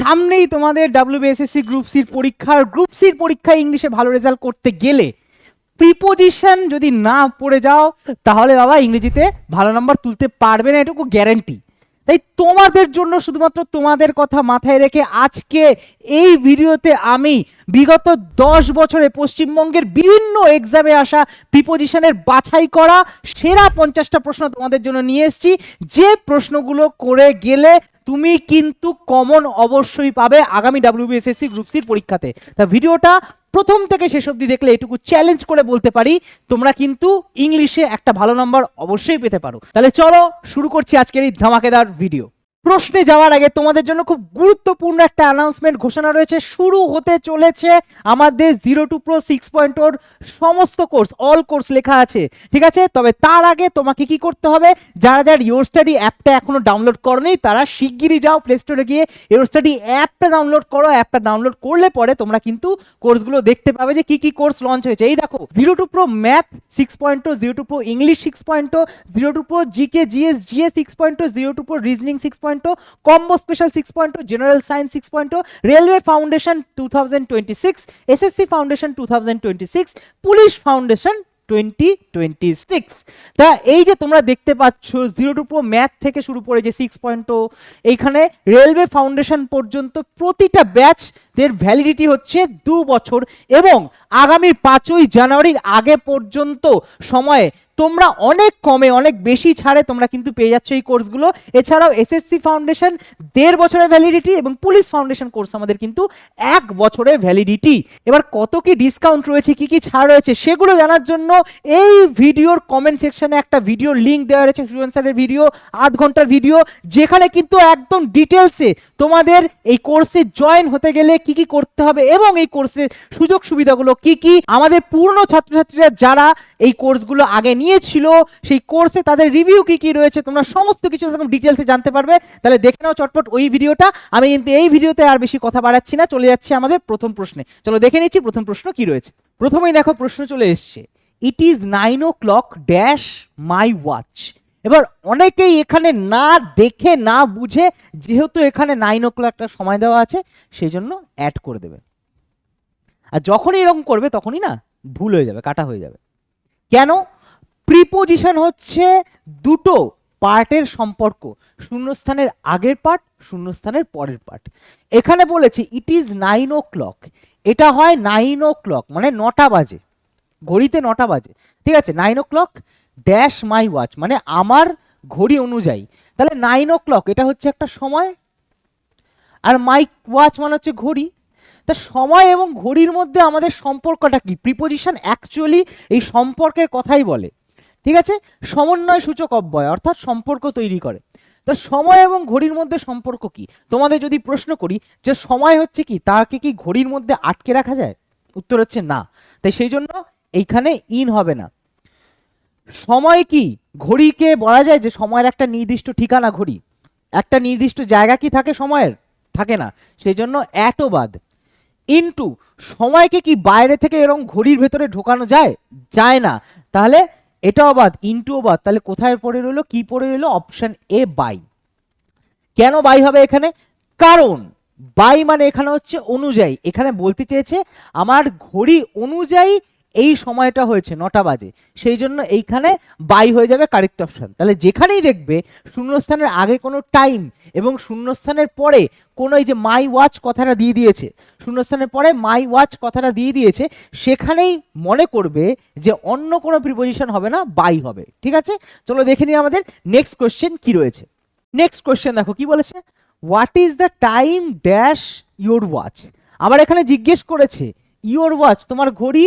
সামনেই তোমাদের WBSSC group সির পরীক্ষার গ্রুপ সির পরীক্ষায় ইংলিশে ভালো রেজাল্ট করতে গেলে প্রিপোজিশন যদি না পড়ে যাও তাহলে বাবা ইংরেজিতে ভালো নাম্বার তুলতে পারবে না, এটুকু গ্যারান্টি। তাই তোমাদের জন্য শুধুমাত্র তোমাদের কথা মাথায় রেখে আজকে এই ভিডিওতে আমি বিগত 10 বছরে পশ্চিমবঙ্গের বিভিন্ন এক্সামে আসা প্রিপোজিশনের বাছাই করা সেরা 50টা প্রশ্ন তোমাদের জন্য নিয়ে এসেছি, যে প্রশ্নগুলো করে গেলে তুমি কিন্তু কমন অবশ্যই পাবে আগামী ডাব্লিউবিএসএসসি গ্রুপ সির পরীক্ষাতে। তা ভিডিওটা প্রথম থেকে শেষ অবধি দেখলে এটুকু চ্যালেঞ্জ করে বলতে পারি তোমরা কিন্তু ইংলিশে একটা ভালো নাম্বার অবশ্যই পেতে পারো। তাহলে চলো শুরু করছি আজকের এই ধামাকেদার ভিডিও। প্রশ্নে যাওয়ার আগে তোমাদের জন্য খুব গুরুত্বপূর্ণ একটা অ্যানাউন্সমেন্ট ঘোষণা রয়েছে। শুরু হতে চলেছে আমাদের 0 to Pro 6.0 সমস্ত কোর্স, অল কোর্স লেখা আছে, ঠিক আছে? তবে তার আগে তোমাকে কি করতে হবে, যারা যারা ইয়োর স্টাডি অ্যাপটা এখনো ডাউনলোড করোনি তারা শিগগিরই যাও প্লে স্টোরে গিয়ে ইয়োর স্টাডি অ্যাপটা ডাউনলোড করো। অ্যাপটা ডাউনলোড করলে পরে তোমরা কিন্তু কোর্সগুলো দেখতে পাবে যে কি কি কোর্স লঞ্চ হয়েছে। এই দেখো 0 to Pro math 6.0, 0 to Pro English 6.0, 0 to Pro GK GS GA 6.0, 0 to Pro reasoning 6.0, combo special 6.0, general science 6.0, railway foundation 2026, SSC foundation 2026, police foundation 2026। তা এই যে তোমরা দেখতে পাচ্ছ 0 to Pro ম্যাথ থেকে শুরু করে যে 6.0 এইখানে রেলওয়ে ফাউন্ডেশন পর্যন্ত প্রতিটা ব্যাচ এর ভ্যালিডিটি হচ্ছে 2 বছর এবং আগামী 5ই জানুয়ারির আগে পর্যন্ত সময়ে তোমরা অনেক কমে অনেক বেশি ছাড়ে তোমরা কিন্তু পেয়ে যাচ্ছ এই কোর্সগুলো। এছাড়াও এসএসসি ফাউন্ডেশন 1.5 বছরের ভ্যালিডিটি এবং পুলিশ ফাউন্ডেশন কোর্স আমাদের কিন্তু 1 বছরের ভ্যালিডিটি। এবার কত কি ডিসকাউন্ট রয়েছে, কি কি ছাড় রয়েছে সেগুলো জানার জন্য এই ভিডিওর কমেন্ট সেকশনে একটা ভিডিওর লিঙ্ক দেওয়া রয়েছে, সুজন স্যারের ভিডিও, 8 ঘন্টার ভিডিও, যেখানে কিন্তু একদম ডিটেলসে তোমাদের এই কোর্সে জয়েন হতে গেলে কি কি করতে হবে এবং এই কোর্সের সুযোগ সুবিধাগুলো কি কি, আমাদের পূর্ণ ছাত্রছাত্রীরা যারা এই কোর্সগুলো আগে নিয়েছিল সেই কোর্সে তাদের রিভিউ কি কি রয়েছে তোমরা সমস্ত কিছু একদম ডিটেলসে জানতে পারবে। তাহলে দেখে নাও চটপট ওই ভিডিওটা। আমি কিন্তু এই ভিডিওতে আর বেশি কথা বাড়াচ্ছি না, চলে যাচ্ছে আমাদের প্রথম প্রশ্নে। চলো দেখে নিচ্ছি প্রথম প্রশ্ন কি রয়েছে। প্রথমেই দেখো প্রশ্ন চলে এসছে, it is 9 o'clock dash my watch. এবার অনেকেই এখানে না দেখে না বুঝে, যেহেতু এখানে 9 o'clock একটা সময় দেওয়া আছে সেই জন্য অ্যাড করে দেবে, আর যখনই এরকম করবে তখনই না ভুল হয়ে যাবে, কাটা হয়ে যাবে। কেন? প্রিপোজিশন হচ্ছে দুটো পার্টের সম্পর্ক, শূন্যস্থানের আগের পার্ট, শূন্যস্থানের পরের পার্ট। এখানে বলেছে ইট ইজ 9 o'clock, এটা হয় 9 o'clock মানে 9টা বাজে, ঘড়িতে 9টা বাজে, ঠিক আছে? 9 o'clock ড্যাশ মাই ওয়াচ মানে আমার ঘড়ি অনুযায়ী, তাহলে 9 o'clock এটা হচ্ছে একটা সময় আর মাই ওয়াচ মানে হচ্ছে ঘড়ি। তা সময় এবং ঘড়ির মধ্যে আমাদের সম্পর্কটা কি? প্রিপোজিশন অ্যাকচুয়ালি এই সম্পর্কের কথাই বলে, ঠিক আছে? সমন্বয় সূচক অব্যয় অর্থাৎ সম্পর্ক তৈরি করে। তো সময় এবং ঘড়ির মধ্যে সম্পর্ক কি? তোমাদের যদি প্রশ্ন করি যে সময় হচ্ছে কি, তাকে কি ঘড়ির মধ্যে আটকে রাখা যায়? উত্তর হচ্ছে না। তাই সেই জন্য এইখানে ইন হবে না। সময় কি, ঘড়িকে বলা যায় যে সময়ের একটা নির্দিষ্ট ঠিকানা, ঘড়ি একটা নির্দিষ্ট জায়গা কি থাকে সময়ের? থাকে না, সেই জন্য অ্যাটও বাদ। ইনটু সময়কে কি বাইরে থেকে এরকম ঘড়ির ভেতরে ঢোকানো যায়? যায় না, তাহলে এটাও বাদ, ইনটুও বাদ। তাহলে কোথায় পড়ে রইলো, কি পড়ে রইলো? Option A by. কেন বাই হবে এখানে? কারণ বাই মানে এখানে হচ্ছে অনুযায়ী, এখানে বলতে চেয়েছে আমার ঘড়ি অনুযায়ী এই সময়টা হয়েছে 9টা বাজে, সেই জন্য এইখানে বাই হয়ে যাবে কারেক্ট অপশন। তাহলে যেখানেই দেখবে শূন্যস্থানের আগে কোনো টাইম এবং শূন্যস্থানের পরে কোনো, এই যে মাই ওয়াচ কথাটা দিয়ে দিয়েছে, শূন্যস্থানের পরে মাই ওয়াচ কথাটা দিয়ে দিয়েছে, সেখানেই মনে করবে যে অন্য কোনো প্রিপোজিশন হবে না, বাই হবে, ঠিক আছে? চলো দেখে নিই আমাদের নেক্সট কোশ্চেন কি রয়েছে। নেক্সট কোশ্চেন দেখো কি বলেছে, what is the time dash your watch. আবার এখানে জিজ্ঞেস করেছে ইয়োর ওয়াচ তোমার ঘড়ি,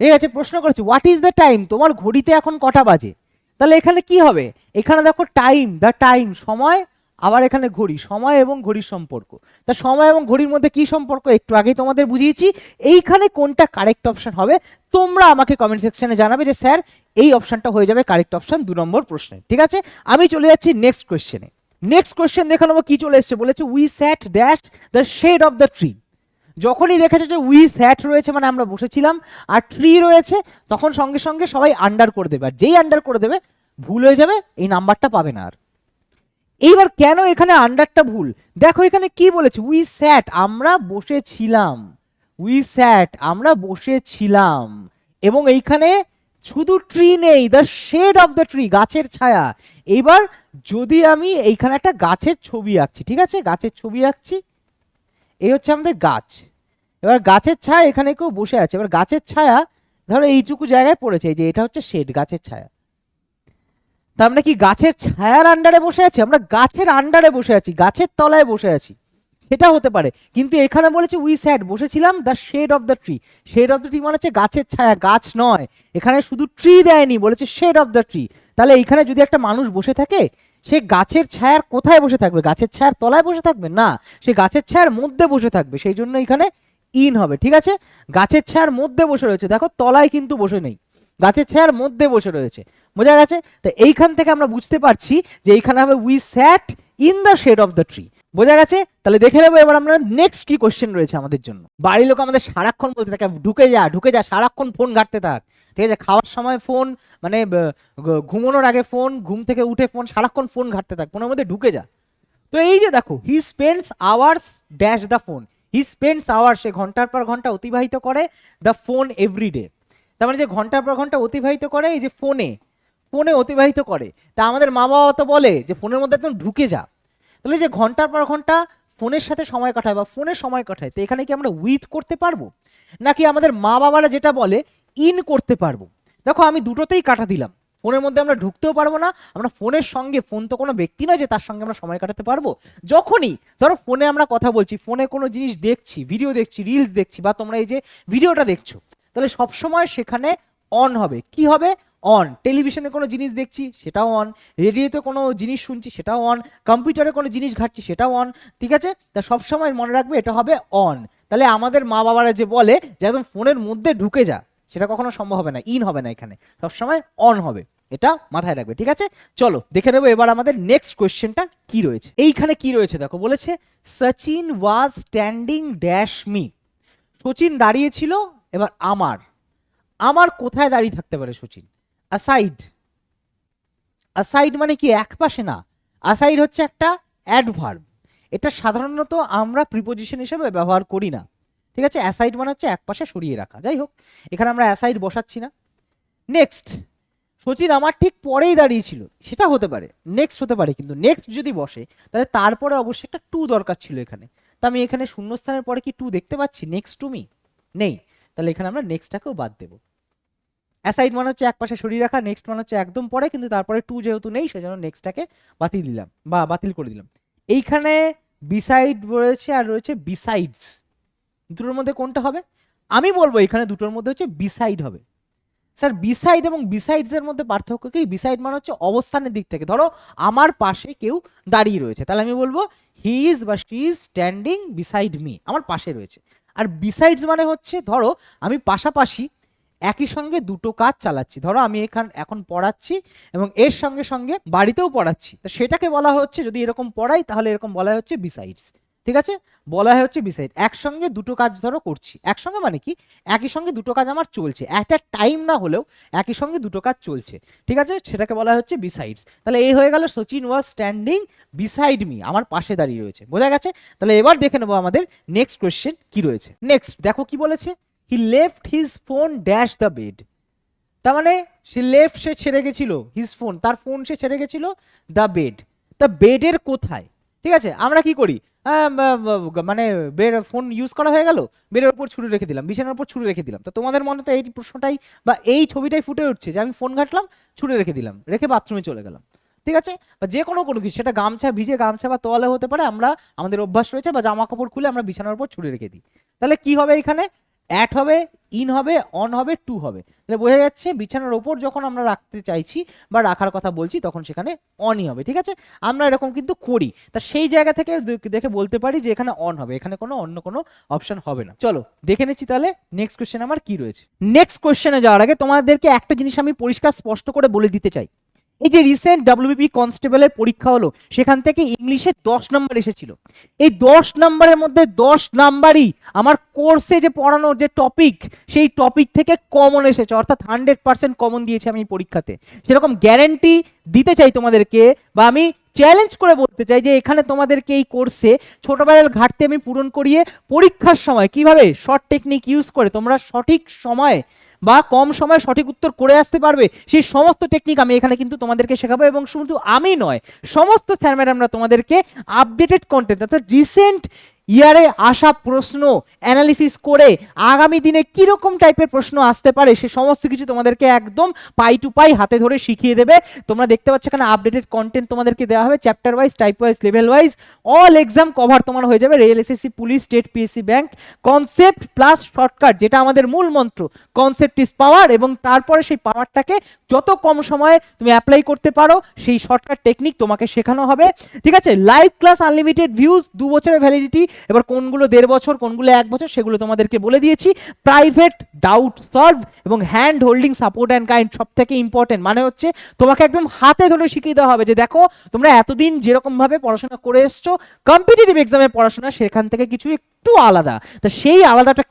ঠিক আছে? প্রশ্ন করেছে হোয়াট ইজ দ্য টাইম তোমার ঘড়িতে এখন কটা বাজে। তাহলে এখানে কি হবে, এখানে দেখো টাইম, দ্য টাইম সময়, আবার এখানে ঘড়ি, সময় এবং ঘড়ির সম্পর্ক। তা সময় এবং ঘড়ির মধ্যে কি সম্পর্ক একটু আগেই তোমাদের বুঝিয়েছি। এইখানে কোনটা কারেক্ট অপশন হবে তোমরা আমাকে কমেন্ট সেকশনে জানাবে যে স্যার এই অপশনটা হয়ে যাবে কারেক্ট অপশন 2 নম্বর প্রশ্নে, ঠিক আছে? আমি চলে যাচ্ছি নেক্সট কোশ্চেনে। নেক্সট কোশ্চেন দেখে নেবো কি চলে এসছে, বলেছে we sat dash the shade of the tree. যখনই দেখেছে যে উই স্যাট রয়েছে মানে আমরা বসেছিলাম আর ট্রি রয়েছে, তখন সঙ্গে সঙ্গে সবাই আন্ডার করে দেবে, আর যেই আন্ডার করে দেবে ভুল হয়ে যাবে, এই নাম্বারটা পাবে না আর। এইবার কেন এখানে আন্ডারটা ভুল, দেখো এখানে কি বলেছে, উই স্যাট, আমরা বসেছিলাম, উই স্যাট, আমরা বসেছিলাম, এবং এইখানে শুধু ট্রি নেই, the shade of the tree, গাছের ছায়া। এইবার যদি আমি এইখানে একটা গাছের ছবি আঁকছি, ঠিক আছে, গাছের ছবি আঁকছি, এই হচ্ছে আমাদের গাছ, এবার গাছের ছায়া, এখানে কেউ বসে আছে, এবার গাছের ছায়া ধরো এইটুকু জায়গায় পড়েছে, এই যে এটা হচ্ছে শেড, গাছের ছায়া, তা আমরা কি গাছের ছায়ার আন্ডারে বসে আছি, আমরা গাছের আন্ডারে বসে আছি, গাছের তলায় বসে আছি, সেটা হতে পারে। কিন্তু এখানে বলেছে উই স্যাট, বসেছিলাম, the shade of the tree, shade of the tree মানে হচ্ছে গাছের ছায়া, গাছ নয়, এখানে শুধু ট্রি দেয়নি, বলেছে শেড অফ দ্য ট্রি। তাহলে এখানে যদি একটা মানুষ বসে থাকে, সে গাছের ছায়ার কোথায় বসে থাকবে, গাছের ছায়ার তলায় বসে থাকবে না, সে গাছের ছায়ার মধ্যে বসে থাকবে, সেই জন্য এখানে ইন হবে, ঠিক আছে, গাছের ছায়ার মধ্যে বসে রয়েছে, দেখো তলায় কিন্তু বসে নেই, গাছের ছায়ার মধ্যে বসে রয়েছে, বোঝা গেছে? তো এইখান থেকে আমরা বুঝতে পারছি যে এইখানে হবে we sat in the shade of the tree, বোঝা গেছে? তাহলে দেখে নেবো এবার আমরা নেক্সট কি কোশ্চেন রয়েছে আমাদের জন্য। বাড়ির লোক আমাদের সারাক্ষণ বলতে থাকে ঢুকে যা ঢুকে যা, সারাক্ষণ ফোন ঘাঁটতে থাক, ঠিক আছে, খাওয়ার সময় ফোন, মানে ঘুমানোর আগে ফোন, ঘুম থেকে উঠে ফোন, সারাক্ষণ ফোন ঘাঁটতে থাক, ফোনের মধ্যে ঢুকে যা। তো এই যে দেখো, he spends hours dash the phone, he spends hours, সে ঘন্টার পর ঘন্টা অতিবাহিত করে দ্য ফোন এভরিডে, তার মানে যে ঘন্টার পর ঘন্টা অতিবাহিত করে এই যে ফোনে, ফোনে অতিবাহিত করে। তা আমাদের মা বাবা তো বলে যে ফোনের মধ্যে একদম ঢুকে যা, তাহলে যে ঘন্টার পর ঘন্টা ফোনের সাথে সময় কাটায় বা ফোনে সময় কাটায়, তো এখানে কি আমরা উইথ করতে পারবো, নাকি আমাদের মা বাবারা যেটা বলে ইন করতে পারবো? দেখো আমি দুটোতেই কাটা দিলাম, ফোনের মধ্যে আমরা ঢুকতেও পারবো না, আমরা ফোনের সঙ্গে, ফোন তো কোনো ব্যক্তি নয় যে তার সঙ্গে আমরা সময় কাটাতে পারবো, যখনই ধরো ফোনে আমরা কথা বলছি, ফোনে কোনো জিনিস দেখছি, ভিডিও দেখছি, রিলস দেখছি, বা তোমরা এই যে ভিডিওটা দেখছো, তাহলে সবসময় সেখানে অন হবে, কি হবে, অন। টেলিভিশনে কোনো জিনিস দেখছি সেটাও অন, রেডিওতে কোনো জিনিস শুনছি সেটাও অন, কম্পিউটারে কোনো জিনিস ঘাটছি সেটাও অন, ঠিক আছে, তা সবসময় মনে রাখবে এটা হবে অন। তাহলে আমাদের মা বাবারা যে বলে যে একদম ফোনের মধ্যে ঢুকে যা, সেটা কখনো সম্ভব হবে না, ইন হবে না, এখানে সবসময় অন হবে, এটা মাথায় রাখবে, ঠিক আছে? চলো দেখে নেবো এবার আমাদের নেক্সট কোয়েশ্চেনটা কি রয়েছে। এইখানে কি রয়েছে দেখো, বলেছে Sachin was standing dash me, Sachin দাঁড়িয়েছিল, এবার আমার, আমার কোথায় দাঁড়িয়ে থাকতে পারে সচিন, অ্যাসাইড, অ্যাসাইড মানে কি এক পাশে না, অ্যাসাইড হচ্ছে একটা অ্যাডভার্ব, এটা সাধারণত আমরা প্রিপোজিশন হিসেবে ব্যবহার করি না, ঠিক আছে, অ্যাসাইড মানে হচ্ছে এক পাশে সরিয়ে রাখা, যাই হোক এখানে আমরা অ্যাসাইড বসাচ্ছি না। নেক্সট, সচিন আমার ঠিক পরেই দাঁড়িয়েছিল, সেটা হতে পারে, নেক্সট হতে পারে, কিন্তু নেক্সট যদি বসে তাহলে তারপরে অবশ্যই একটা টু দরকার ছিল এখানে, তা আমি এখানে শূন্যস্থানের পরে কি টু দেখতে পাচ্ছি, নেক্সট টু মি নেই, তাহলে এখানে আমরা নেক্সটটাকেও বাদ দেবো। অ্যাসাইড মানে হচ্ছে এক পাশে সরিয়ে রাখা, নেক্সট মানে হচ্ছে একদম পরে, কিন্তু তারপরে টু যেহেতু নেই সেজন্য নেক্সটটাকে বাতিল দিলাম বা বাতিল করে দিলাম। এইখানে বিসাইড রয়েছে আর রয়েছে বিসাইডস, দুটোর মধ্যে কোনটা হবে? আমি বলবো এখানে দুটোর মধ্যে হচ্ছে বিসাইড হবে। স্যার বিসাইড এবং বিসাইডস এর মধ্যে পার্থক্য কি? বিসাইড মানে হচ্ছে অবস্থানের দিক থেকে, ধরো আমার পাশে কেউ দাঁড়িয়ে রয়েছে, তাহলে আমি বলবো হি ইজ বা she is standing beside me, আমার পাশে রয়েছে। আর বিসাইডস মানে হচ্ছে ধরো আমি পাশাপাশি একই সঙ্গে দুটো কাজ চালাচ্ছি, ধরো আমি এখন পড়াচ্ছি এবং এর সঙ্গে সঙ্গে বাড়িতেও পড়াচ্ছি, তো সেটাকে বলা হচ্ছে, যদি এরকম পড়াই তাহলে এরকম বলা হচ্ছে বিসাইডস, ঠিক আছে, বলা হচ্ছে বিসাইড। একসঙ্গে দুটো কাজ ধরো করছি, একসঙ্গে মানে কি একই সঙ্গে দুটো কাজ আমার চলছে, একটা টাইম না হলেও একই সঙ্গে দুটো কাজ চলছে, ঠিক আছে, সেটাকে বলা হচ্ছে বিসাইডস। তাহলে এই হয়ে গেল Sachin was standing beside me, আমার পাশে দাঁড়িয়ে রয়েছে, বোঝা গেছে? তাহলে এবার দেখে নেবো আমাদের নেক্সট কোয়েশ্চেন কি রয়েছে। নেক্সট দেখো কি বলেছে, he left his phone dash the bed, তার মানে সে লেফট, সে ছেড়ে গেছিল, হিজ ফোন, তার ফোন সে ছেড়ে গেছিল, দ্য বেড, তা বেডের কোথায়, ঠিক আছে, আমরা কি করি, মানে বেড, ফোন ইউজ করা হয়ে গেল, বেডের উপর ছুড়ে রেখে দিলাম, বিছানার উপর ছুড়ে রেখে দিলাম, তো তোমাদের মনে তো এই প্রশ্নটাই বা এই ছবিটাই ফুটে উঠছে যে আমি ফোন ঘাটলাম, ছুড়ে রেখে দিলাম, রেখে বাথরুমে চলে গেলাম, ঠিক আছে, বা যে কোনো কোনো কিছু, সেটা গামছা, ভিজে গামছা বা তোয়ালে হতে পারে, আমরা আমাদের অভ্যাস রয়েছে বা জামা কাপড় খুলে আমরা বিছানার উপর ছুড়ে রেখে দিই, তাহলে কি হবে, এখানে অ্যাট হবে, ইন হবে, অন হবে, টু হবে, তাহলে বোঝা যাচ্ছে বিছানার ওপর যখন আমরা রাখতে চাইছি বা রাখার কথা বলছি তখন সেখানে অনই হবে, ঠিক আছে, আমরা এরকম কিন্তু করি, তা সেই জায়গা থেকে দেখে বলতে পারি যে এখানে অন হবে, এখানে কোনো অন্য কোনো অপশন হবে না। চলো দেখে নিচ্ছি তাহলে নেক্সট কোশ্চেন আমার কি রয়েছে। নেক্সট কোশ্চেনে যাওয়ার আগে তোমাদেরকে একটা জিনিস আমি পরিষ্কার স্পষ্ট করে বলে দিতে চাই, এই যে রিসেন্ট ডাব্লিউবিপি কনস্টেবলের পরীক্ষা হলো, সেখান থেকে ইংলিশে 10 নাম্বার এসেছিল, এই 10 নাম্বারের মধ্যে 10 নাম্বারই আমার কোর্সে যে পড়ানোর যে টপিক, সেই টপিক থেকে কমন এসেছে, অর্থাৎ 100% কমন দিয়েছে আমি পরীক্ষাতে, সেরকম গ্যারেন্টি দিতে চাই তোমাদেরকে, বা আমি চ্যালেঞ্জ করে বলতে চাই যে এখানে তোমাদেরকে এই কোর্সে ছোটবেলার ঘাটতি আমি পূরণ করিয়ে পরীক্ষার সময় কিভাবে শর্ট টেকনিক ইউজ করে তোমরা সঠিক সময়ে বা কম সময়ে সঠিক উত্তর করে আসতে পারবে, সেই সমস্ত টেকনিক আমি এখানে কিন্তু তোমাদেরকে শেখাবো। এবং শুধু আমি নয়, সমস্ত স্যার ম্যাডামরা তোমাদেরকে আপডেটেড কন্টেন্ট অর্থাৎ রিসেন্ট ইয়ারে আসা প্রশ্ন অ্যানালিসিস করে আগামী দিনে কিরকম টাইপের প্রশ্ন আসতে পারে সে সমস্ত কিছু তোমাদেরকে একদম পাই টু পাই হাতে ধরে শিখিয়ে দেবে। তোমরা দেখতে পাচ্ছ এখানে আপডেটেড কন্টেন্ট তোমাদেরকে দেওয়া হবে, chapter wise, type wise, level wise, all exam cover তোমার হয়ে যাবে। Rail, SSC, police, state, PSC, bank, concept plus shortcut, যেটা আমাদের মূল মন্ত্র, কনসেপ্ট ইজ পাওয়ার, এবং তারপরে সেই পাওয়ারটাকে যত কম সময়ে তুমি অ্যাপ্লাই করতে পারো সেই শর্টকাট টেকনিক তোমাকে শেখানো হবে। ঠিক আছে, লাইভ ক্লাস, আনলিমিটেড ভিউজ, 2 বছরের ভ্যালিডিটি, এবার কোনগুলো 1.5 বছর কোনগুলো 1 বছর সেগুলো তোমাদেরকে বলে দিয়েছি। প্রাইভেট ডাউট সলভ এবং hand holding support and kind, সব থেকে ইম্পর্টেন্ট, মানে হচ্ছে তোমাকে একদম হাতে ধরে শিখিয়ে দেওয়া হবে যে দেখো তোমরা এতদিন যেরকম ভাবে পড়াশোনা করে এসছো কম্পিটিটিভ এক্সামের পড়াশোনা, সেখান থেকে কিছু একটু আলাদা। তা সেই আলাদাটা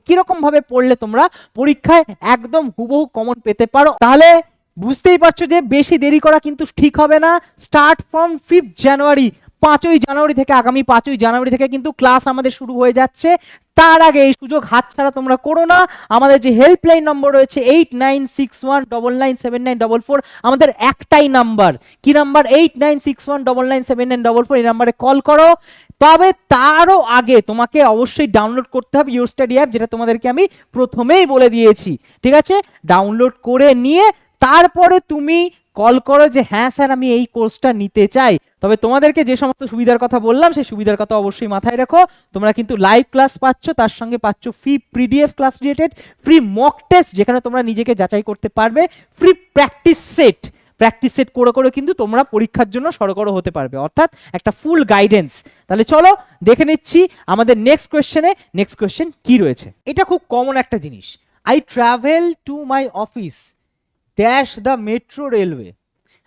কিরকম ভাবে পড়লে তোমরা পরীক্ষায় একদম হুবহু কমন পেতে পারো, তাহলে বুঝতেই পারছো যে বেশি দেরি করা কিন্তু ঠিক হবে না। স্টার্ট ফ্রম 5th জানুয়ারি, 5ই জানুয়ারি থেকে, আগামী 5ই জানুয়ারি থেকে কিন্তু ক্লাস আমাদের শুরু হয়ে যাচ্ছে। তার আগে এই সুযোগ হাতছাড়া তোমরা করো না। আমাদের যে হেল্পলাইন নম্বর রয়েছে 8961997944, আমাদের একটাই নাম্বার, কি নাম্বার? 8961997944, এই নাম্বারে কল করো। তবে তারও আগে তোমাকে অবশ্যই ডাউনলোড করতে হবে ইউর স্টাডি অ্যাপ, যেটা তোমাদেরকে আমি প্রথমেই বলে দিয়েছি। ঠিক আছে, ডাউনলোড করে নিয়ে তারপরে তুমি কল করো যে হ্যাঁ স্যার আমি এই কোর্সটা নিতে চাই। তবে তোমাদেরকে যে সমস্ত সুবিধার কথা বললাম সেই সুবিধার কথা অবশ্যই মাথায় রেখো। তোমরা কিন্তু লাইভ ক্লাস পাচ্ছ, তার সঙ্গে পাচ্ছ free PDF class related, free mock test যেখানে তোমরা নিজেকে যাচাই করতে পারবে, ফ্রি প্র্যাকটিস সেট করে কিন্তু তোমরা পরীক্ষার জন্য সড়গড় হতে পারবে, অর্থাৎ একটা ফুল গাইডেন্স। তাহলে চলো দেখে নিচ্ছি আমাদের নেক্সট কোয়েশ্চেন কি রয়েছে। এটা খুব কমন একটা জিনিস, I travel to my office dash the metro railway.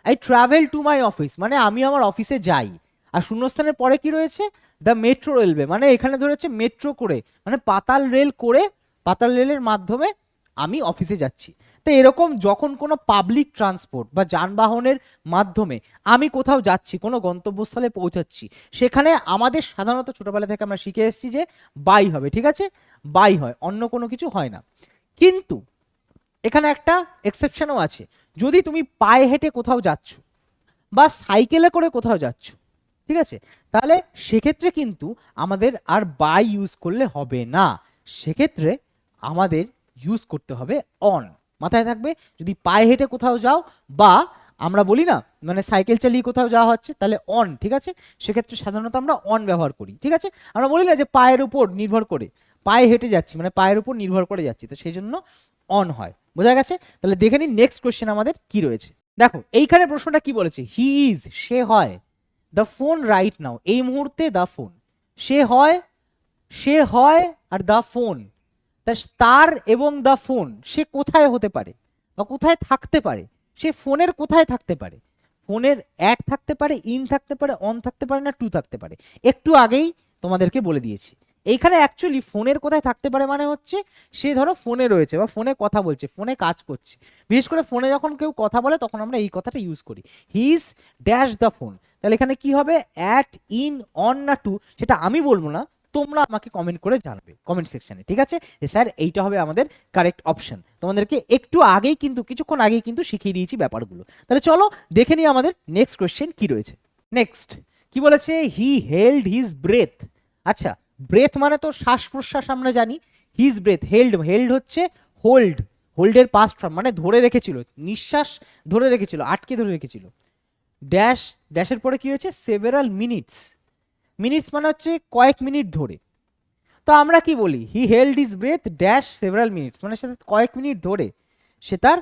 I travel to my office মানে আমি আমার অফিসে যাই, আর শূন্যস্থানের পরে কি রয়েছে? দ্য মেট্রো রেলওয়ে, মানে এখানে ধরেছে মেট্রো করে, মানে পাতাল রেলের মাধ্যমে আমি অফিসে যাচ্ছি। তো এরকম যখন কোনো পাবলিক ট্রান্সপোর্ট বা যানবাহনের মাধ্যমে আমি কোথাও যাচ্ছি, কোনো গন্তব্যস্থলে পৌঁছাচ্ছি, সেখানে আমাদের সাধারণত ছোটবেলা থেকে আমরা শিখে এসেছি যে বাই হবে। ঠিক আছে, বাই হয়, অন্য কোনো কিছু হয় না। কিন্তু এখানে একটা এক্সেপশনও আছে, যদি তুমি পায়ে হেঁটে কোথাও যাচ্ছ বা সাইকেলে করে কোথাও যাচ্ছ, ঠিক আছে, তাহলে সেক্ষেত্রে কিন্তু আমাদের আর বাই ইউজ করলে হবে না, সেক্ষেত্রে আমাদের ইউজ করতে হবে অন। মাথায় থাকবে, যদি পায়ে হেঁটে কোথাও যাও বা আমরা বলি না মানে সাইকেল চালিয়ে কোথাও যাওয়া হচ্ছে, তাহলে অন। ঠিক আছে, সেক্ষেত্রে সাধারণত আমরা অন ব্যবহার করি। ঠিক আছে, আমরা বলি না যে পায়ের উপর নির্ভর করে, পায়ে হেঁটে যাচ্ছি মানে পায়ের উপর নির্ভর করে যাচ্ছি, তো সেই জন্য অন হয়। বোঝা গেছে? তাহলে দেখে নিন নেক্সট কোয়েশ্চেন আমাদের কি রয়েছে। দেখো এইখানে প্রশ্নটা কি বলেছে, হি ইজ, সে হয়, দ্য ফোন রাইট নাও, এই মুহূর্তে দ্য ফোন, সে হয় আর দ্য ফোন, তার এবং দ্য ফোন, সে কোথায় হতে পারে বা কোথায় থাকতে পারে, সে ফোনের কোথায় থাকতে পারে? ফোনের অ্যাট থাকতে পারে, ইন থাকতে পারে, অন থাকতে পারে, না টু থাকতে পারে। একটু আগেই তোমাদেরকে বলে দিয়েছি। এইখানে অ্যাকচুয়ালি ফোনের কোথায় থাকতে পারে মানে হচ্ছে সে ধরো ফোনে রয়েছে বা ফোনে কথা বলছে, ফোনে কাজ করছে। বিশেষ করে ফোনে যখন কেউ কথা বলে তখন আমরা এই কথাটা ইউজ করি, he is dash the phone. তাহলে এখানে কি হবে, অ্যাট, ইন, অন না টু, সেটা আমি বলবো না, তোমরা আমাকে কমেন্ট করে জানাবে কমেন্ট সেকশনে। ঠিক আছে, স্যার এইটা হবে আমাদের কারেক্ট অপশন। তোমাদেরকে একটু আগেই কিন্তু, কিছুক্ষণ আগেই কিন্তু শিখিয়ে দিয়েছি ব্যাপারগুলো। তাহলে চলো দেখে নিই আমাদের নেক্সট কোয়েশ্চেন কি রয়েছে। নেক্সট কি বলেছে, হি হেল্ড হিজ ব্রেথ। আচ্ছা, ব্রেথ মানে তো শ্বাস প্রশ্বাস আমরা জানি, হিজ ব্রেথ, হেল্ড হচ্ছে হোল্ডের পাস্ট ফর্ম, মানে ধরে রেখেছিল, নিঃশ্বাস ধরে রেখেছিল, আটকে ধরে রেখেছিল। ড্যাশের পরে কি হয়েছে, সেভারাল মিনিটস মানে হচ্ছে কয়েক মিনিট ধরে। তো আমরা কি বলি, he held his breath dash several minutes, মানে সে কয়েক মিনিট ধরে সে তার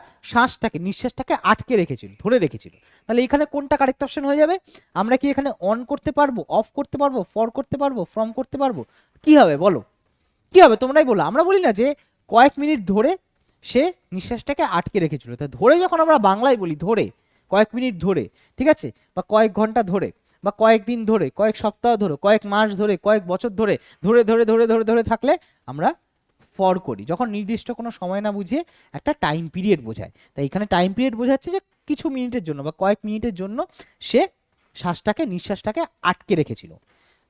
নিঃশ্বাসটাকে আটকে রেখেছিল, ধরে রেখেছিল। তাহলে এখানে কোনটা কারেক্ট অপশন হয়ে যাবে? আমরা কি এখানে অন করতে পারবো, অফ করতে পারবো, ফর করতে পারবো, ফ্রম করতে পারবো? কি হবে বলো, কি হবে তোমরাই বলো। আমরা বলি না যে কয়েক মিনিট ধরে সে নিঃশ্বাসটাকে আটকে রেখেছিল, তা ধরে যখন আমরা বাংলায় বলি ধরে, কয়েক মিনিট ধরে, ঠিক আছে, বা কয়েক ঘন্টা ধরে, বা কয়েক দিন ধরে, কয়েক সপ্তাহ ধরে, কয়েক মাস ধরে, কয়েক বছর ধরে, ধরে থাকলে আমরা ফর করি, যখন নির্দিষ্ট কোনো সময় না বুঝিয়ে একটা টাইম পিরিয়ড বোঝায়। তাই এখানে টাইম পিরিয়ড বোঝাচ্ছে যে কিছু মিনিটের জন্য বা কয়েক মিনিটের জন্য সে নিঃশ্বাসটাকে আটকে রেখেছিল।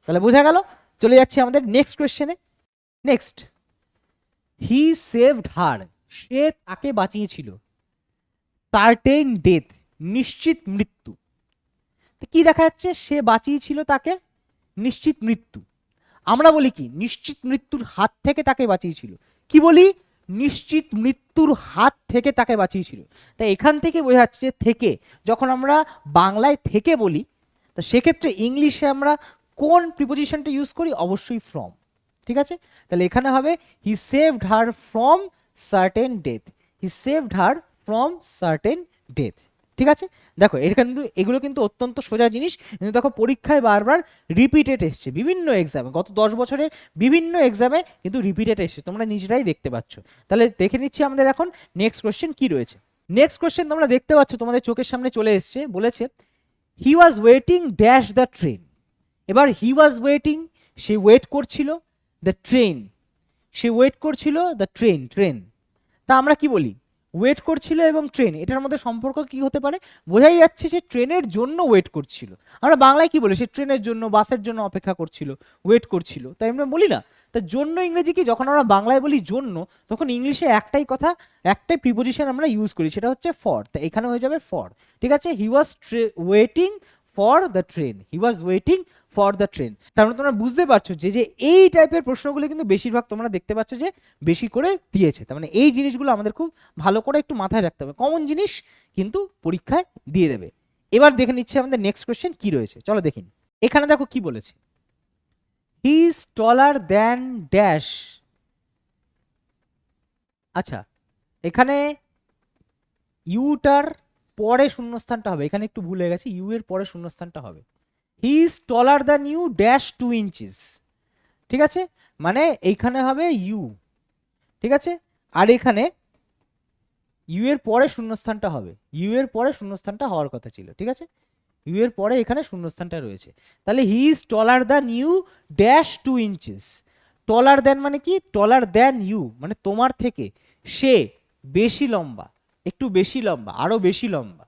তাহলে বোঝা গেল। চলে যাচ্ছি আমাদের নেক্সট কোয়েশ্চেনে। নেক্সট, হি সেভড হার, সে তাকে বাঁচিয়েছিল, সার্টেন ডেথ, নিশ্চিত মৃত্যু। কি দেখা যাচ্ছে? সে বাঁচিয়েছিল তাকে, নিশ্চিত মৃত্যু। আমরা বলি কি নিশ্চিত মৃত্যুর হাত থেকে তাকে বাঁচিয়েছিল, কি বলি নিশ্চিত মৃত্যুর হাত থেকে তাকে বাঁচিয়েছিল। তাই এখান থেকে বোঝা যাচ্ছে থেকে, যখন আমরা বাংলায় থেকে বলি তা সেক্ষেত্রে ইংলিশে আমরা কোন প্রিপোজিশনটা ইউজ করি? অবশ্যই ফ্রম। ঠিক আছে, তাহলে এখানে হবে হি saved her from certain death, he saved her from certain death. ঠিক আছে, দেখো এগুলো কিন্তু অত্যন্ত সোজা জিনিস, কিন্তু দেখো পরীক্ষায় বারবার রিপিটেড এসছে বিভিন্ন এক্সামে, গত 10 বছরের বিভিন্ন এক্সামে কিন্তু রিপিটেড এসছে, তোমরা নিজেরাই দেখতে পাচ্ছ। তাহলে দেখে নিচ্ছি আমাদের এখন নেক্সট কোয়েশ্চেন কি রয়েছে। নেক্সট কোয়েশ্চেন তোমরা দেখতে পাচ্ছ তোমাদের চোখের সামনে চলে এসছে, বলেছে he was waiting dash the train. এবার হি ওয়াজ ওয়েটিং, সে ওয়েট করছিল, দ্য ট্রেন, সে ওয়েট করছিল দ্য ট্রেন। তা আমরা কি বলি? ওয়েট করছিল এবং ট্রেন, এটার মধ্যে সম্পর্ক কি হতে পারে? বোঝাই যাচ্ছে যে ট্রেনের জন্য ওয়েট করছিল। আমরা বাংলায় কি বলি? সে ট্রেনের জন্য, বাসের জন্য অপেক্ষা করছিল, ওয়েট করছিল, তাই আমরা বলি না? তার জন্য ইংরেজি কি? যখন আমরা বাংলায় বলি জন্য, তখন ইংলিশে একটাই কথা, একটাই প্রিপোজিশন আমরা ইউজ করি, সেটা হচ্ছে ফর। তা এখানে হয়ে যাবে ফর। ঠিক আছে, he was waiting for the train, he was waiting for the train. তার মানে তোমরা বুঝতে পারছো যে যে এই টাইপের প্রশ্নগুলো কিন্তু বেশিরভাগ তোমরা দেখতে পাচ্ছ যে বেশি করে দিয়েছে। তার মানে এই জিনিসগুলো আমাদের খুব ভালো করে একটু মাথায় রাখতে হবে, কমন জিনিস কিন্তু পরীক্ষায় দিয়ে দেবে। এবার দেখে নিচ্ছে আমাদের নেক্সট কোয়েশ্চেন কি রয়েছে, চলো দেখিন। এখানে দেখো কি বলেছে, হি ইজ টলার দ্যান ড্যাশ। আচ্ছা, এখানে ইউটার পরে শূন্যস্থানটা হবে, এখানে একটু ভুল হয়ে গেছে, ইউ এর পরে শূন্যস্থানটা হবে। He is taller than you dash 2 inches. ঠিক আছে, মানে এইখানে হবে ইউ। ঠিক আছে, আর এখানে ইউ এর পরে শূন্যস্থানটা হবে, ইউ এর পরে শূন্যস্থানটা হওয়ার কথা ছিল। ঠিক আছে, ইউ এর পরে এখানে শূন্যস্থানটা রয়েছে। তাহলে he is taller than you dash 2 inches. Taller than মানে কি? টলার দ্যান ইউ মানে তোমার থেকে সে বেশি লম্বা, একটু বেশি লম্বা, আরো বেশি লম্বা।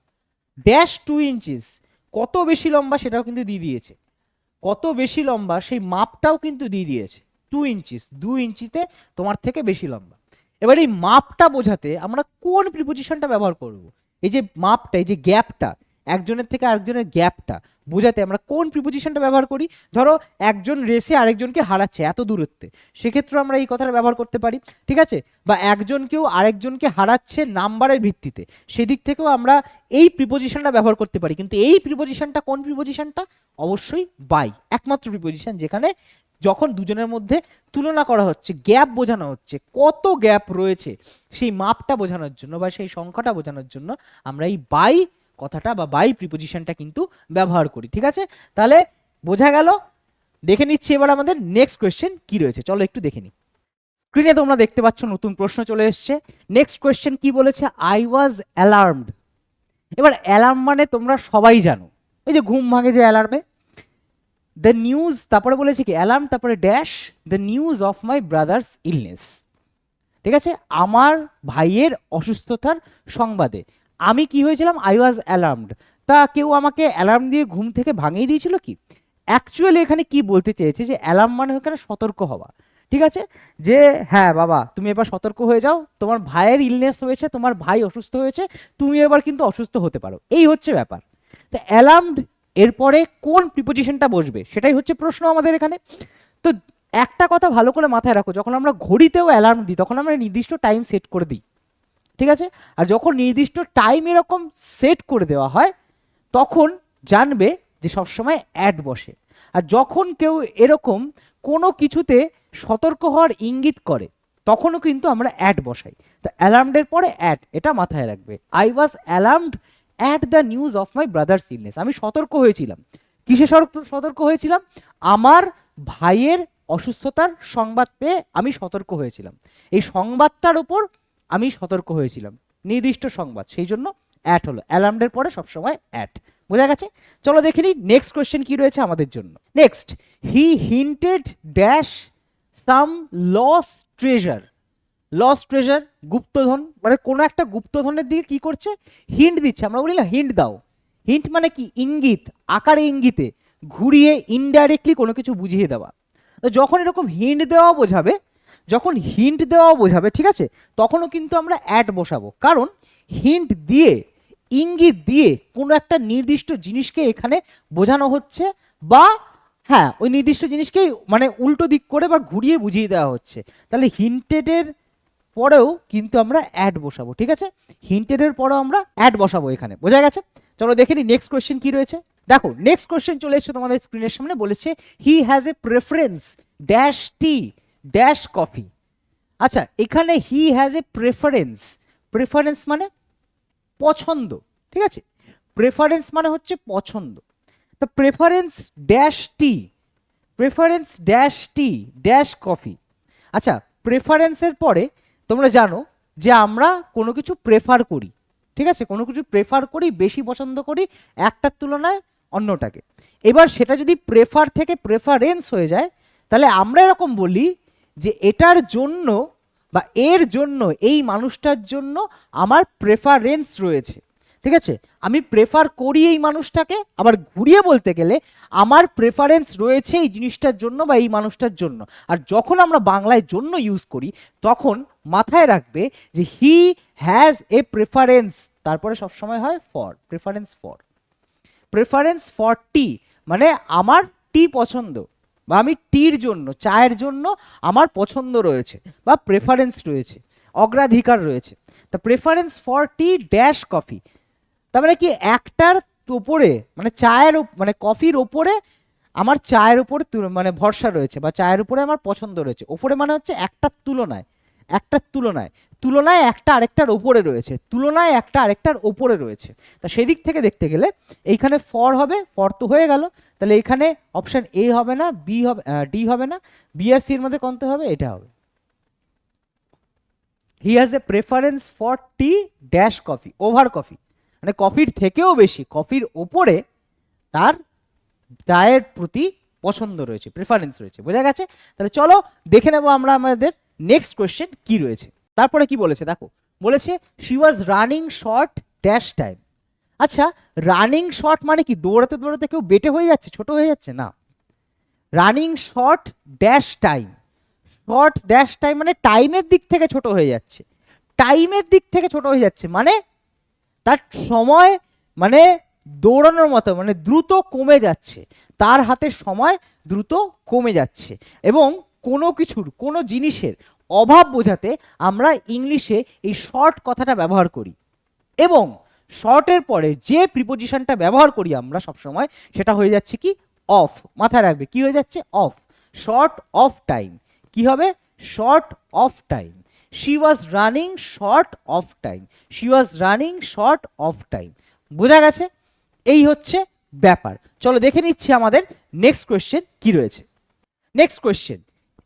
ড্যাশ 2 ইঞ্চিস, কত বেশি লম্বা সেটাও কিন্তু দিয়ে দিয়েছে, কত বেশি লম্বা সেই মাপটাও কিন্তু দিয়ে দিয়েছে। 2 ইঞ্চিস, 2 ইঞ্চিতে তোমার থেকে বেশি লম্বা। এবার এই মাপটা বোঝাতে আমরা কোন প্রিপোজিশনটা ব্যবহার করব? এই যে মাপটা, এই যে গ্যাপটা, একজনের থেকে আরেকজনের গ্যাপটা বোঝাতে আমরা কোন প্রিপোজিশনটা ব্যবহার করি? ধরো একজন রেসে আরেকজনকে হারাচ্ছে এত দূরত্বে, সেক্ষেত্রে আমরা এই কথাটা ব্যবহার করতে পারি। ঠিক আছে, বা একজনকেও আরেকজনকে হারাচ্ছে নাম্বারের ভিত্তিতে, সেদিক থেকেও আমরা এই প্রিপোজিশনটা ব্যবহার করতে পারি। কিন্তু এই প্রিপোজিশনটা কোন প্রিপোজিশনটা? অবশ্যই বাই, একমাত্র প্রিপোজিশন যেখানে যখন দুজনের মধ্যে তুলনা করা হচ্ছে, গ্যাপ বোঝানো হচ্ছে, কত গ্যাপ রয়েছে সেই মাপটা বোঝানোর জন্য বা সেই সংখ্যাটা বোঝানোর জন্য আমরা এই বাই কথাটা বা বাই প্রিপোজিশনটা কিন্তু ব্যবহার করি। ঠিক আছে, তাহলে বোঝা গেল। দেখে নিচ্ছি এবার আমাদের নেক্সট কোয়েশ্চেন কি রয়েছে, চলো একটু দেখে নিই। স্ক্রিনে তোমরা দেখতে পাচ্ছ নতুন প্রশ্ন চলে এসছে। নেক্সট কোয়েশ্চেন কি বলেছে? I was alarmed. এবার অ্যালার্ম মানে তোমরা সবাই জানো, এই যে ঘুম ভাঙে যে অ্যালার্মে, দ্য নিউজ, তারপরে বলেছে কি অ্যালার্ম, তারপরে dash the news of my brothers illness. ঠিক আছে, আমার ভাইয়ের অসুস্থতার সংবাদে আমি কি হয়েছিলাম? I was alarmed. তা কেউ আমাকে অ্যালার্ম দিয়ে ঘুম থেকে ভাঙিয়ে দিয়েছিল কি? অ্যাকচুয়ালি এখানে কি বলতে চেয়েছে যে অ্যালার্ম মানে এখানে সতর্ক হওয়া। ঠিক আছে, যে হ্যাঁ বাবা তুমি এবার সতর্ক হয়ে যাও, তোমার ভাইয়ের ইলনেস হয়েছে, তোমার ভাই অসুস্থ হয়েছে, তুমি এবার কিন্তু অসুস্থ হতে পারো, এই হচ্ছে ব্যাপার। তো অ্যালার্মড এরপরে কোন প্রিপোজিশনটা বসবে সেটাই হচ্ছে প্রশ্ন আমাদের এখানে। তো একটা কথা ভালো করে মাথায় রাখো, যখন আমরা ঘড়িতেও অ্যালার্ম দিই তখন আমরা নির্দিষ্ট টাইম সেট করে দিই। ঠিক আছে, আর যখন নির্দিষ্ট টাইম এরকম সেট করে দেওয়া হয় তখন জানবে যে সবসময় অ্যাড বসে। আর যখন কেউ এরকম কোনো কিছুতে সতর্ক হওয়ার ইঙ্গিত করে তখনও কিন্তু আমরা অ্যাড বসাই। তো অ্যালার্মডের পরে অ্যাড, এটা মাথায় রাখবে। I was alarmed at the news of my brothers illness. আমি সতর্ক হয়েছিলাম, কিসে সতর্ক হয়েছিলাম? আমার ভাইয়ের অসুস্থতার সংবাদ পেয়ে আমি সতর্ক হয়েছিলাম, এই সংবাদটার উপর আমি সতর্ক হয়েছিলাম, নির্দিষ্ট সংবাদ, সেই জন্য অ্যাট হলো। অ্যালার্মডের পরে সবসময় অ্যাট। বোঝা গেছে? চলো দেখে নিই নেক্সট কোয়েশ্চেন কি রয়েছে আমাদের জন্য। Next, he hinted dash some loss treasure. Loss treasure গুপ্তধন, মানে কোনো একটা গুপ্তধনের দিকে কি করছে? হিন্ট দিচ্ছে। আমরা বলি না হিন্ট দাও, হিন্ট মানে কি? ইঙ্গিত, আকারে ইঙ্গিতে ঘুরিয়ে ইনডাইরেক্টলি কোনো কিছু বুঝিয়ে দেওয়া। তো যখন এরকম হিন্ট দেওয়া বোঝাবে, যখন হিন্ট দেওয়া বোঝাবে, ঠিক আছে, তখনও কিন্তু আমরা অ্যাট বসাবো, কারণ হিন্ট দিয়ে, ইঙ্গিত দিয়ে কোনো একটা নির্দিষ্ট জিনিসকে এখানে বোঝানো হচ্ছে, বা হ্যাঁ ওই নির্দিষ্ট জিনিসকেই মানে উল্টো দিক করে বা ঘুরিয়ে বুঝিয়ে দেওয়া হচ্ছে। তাহলে হিন্টেডের পরেও কিন্তু আমরা অ্যাড বসাবো, ঠিক আছে, হিন্টেডের পরেও আমরা অ্যাড বসাবো এখানে, বোঝা গেছে? চলো দেখে নিই নেক্সট কোয়েশ্চেন কি রয়েছে। দেখো নেক্সট কোয়েশ্চেন চলে এসেছে তোমাদের স্ক্রিনের সামনে, বলেছে he has a preference dash T dash coffee. আচ্ছা, এখানে he has a preference, preference মানে পছন্দ, ঠিক আছে, প্রেফারেন্স মানে হচ্ছে পছন্দ। তো প্রেফারেন্স ড্যাশ টি, প্রেফারেন্স ড্যাশ টি ড্যাশ কফি। আচ্ছা, প্রেফারেন্সের পরে তোমরা জানো যে আমরা কোনো কিছু প্রেফার করি, ঠিক আছে, কোনো কিছু প্রেফার করি, বেশি পছন্দ করি একটার তুলনায় অন্যটাকে। এবার সেটা যদি প্রেফার থেকে প্রেফারেন্স হয়ে যায়, তাহলে আমরা এরকম বলি যে এটার জন্য বা এর জন্য, এই মানুষটার জন্য আমার প্রেফারেন্স রয়েছে, ঠিক আছে, আমি প্রেফার করি এই মানুষটাকে। আবার ঘুরিয়ে বলতে গেলে আমার প্রেফারেন্স রয়েছে এই জিনিসটার জন্য বা এই মানুষটার জন্য। আর যখন আমরা বাংলায় জন্য ইউজ করি, তখন মাথায় রাখবে যে হি হ্যাজ এ প্রেফারেন্স, তারপরে সবসময় হয় for, preference for, preference for tea, মানে আমার টি পছন্দ, বা আমি টির জন্য, চায়ের জন্য আমার পছন্দ রয়েছে বা প্রেফারেন্স রয়েছে, অগ্রাধিকার রয়েছে। তা preference for T dash coffee, তার মানে কি একটার ওপরে, মানে চায়ের মানে কফির ওপরে আমার চায়ের উপরে মানে ভরসা রয়েছে, বা চায়ের উপরে আমার পছন্দ রয়েছে। ওপরে মানে হচ্ছে একটার তুলনায়, একটার তুলনায়, তুলনায় একটা আরেকটার ওপরে রয়েছে, তুলনায় একটা আরেকটার ওপরে রয়েছে। তা সেদিক থেকে দেখতে গেলে এইখানে ফর হবে, ফর তো হয়ে গেল, তাহলে এখানে অপশন এ হবে না, বি হবে, ডি হবে না, বি আর সি এর মধ্যে কোনটা হবে? এটা হবে। He has a preference for T dash coffee, over coffee, মানে কফির থেকেও বেশি, কফির ওপরে তার চায়ের প্রতি পছন্দ রয়েছে, প্রেফারেন্স রয়েছে, বোঝা গেছে? তাহলে চলো দেখে নেবো আমরা আমাদের নেক্সট কোয়েশ্চেন কি রয়েছে। তারপরে কি বলেছে দেখো, বলেছে she was running short dash time. আচ্ছা, রানিং শর্ট মানে কি? দৌড়াতে দৌড়াতে কেউ বেটে হয়ে যাচ্ছে, ছোট হয়ে যাচ্ছে? না, running short dash time, short dash time মানে টাইমের দিক থেকে ছোট হয়ে যাচ্ছে, টাইমের দিক থেকে ছোট হয়ে যাচ্ছে, মানে তার সময় মানে দৌড়ানোর মতো, মানে দ্রুত কমে যাচ্ছে, তার হাতে সময় দ্রুত কমে যাচ্ছে। এবং কোনো কিছুর, কোনো জিনিসের অভাব বোঝাতে আমরা ইংলিশে এই শর্ট কথাটা ব্যবহার করি, এবং শর্টের পরে যে প্রিপোজিশনটা ব্যবহার করি আমরা সবসময়, সেটা হয়ে যাচ্ছে কি? অফ। মাথায় রাখবে কি হয়ে যাচ্ছে? অফ। শর্ট অফ টাইম কি হবে? Short of time. She was running short of time, she was running short of time. বোঝা গেছে? এই হচ্ছে ব্যাপার। চলো দেখে নিচ্ছি আমাদের নেক্সট কোয়েশ্চেন কি রয়েছে। নেক্সট কোয়েশ্চেন,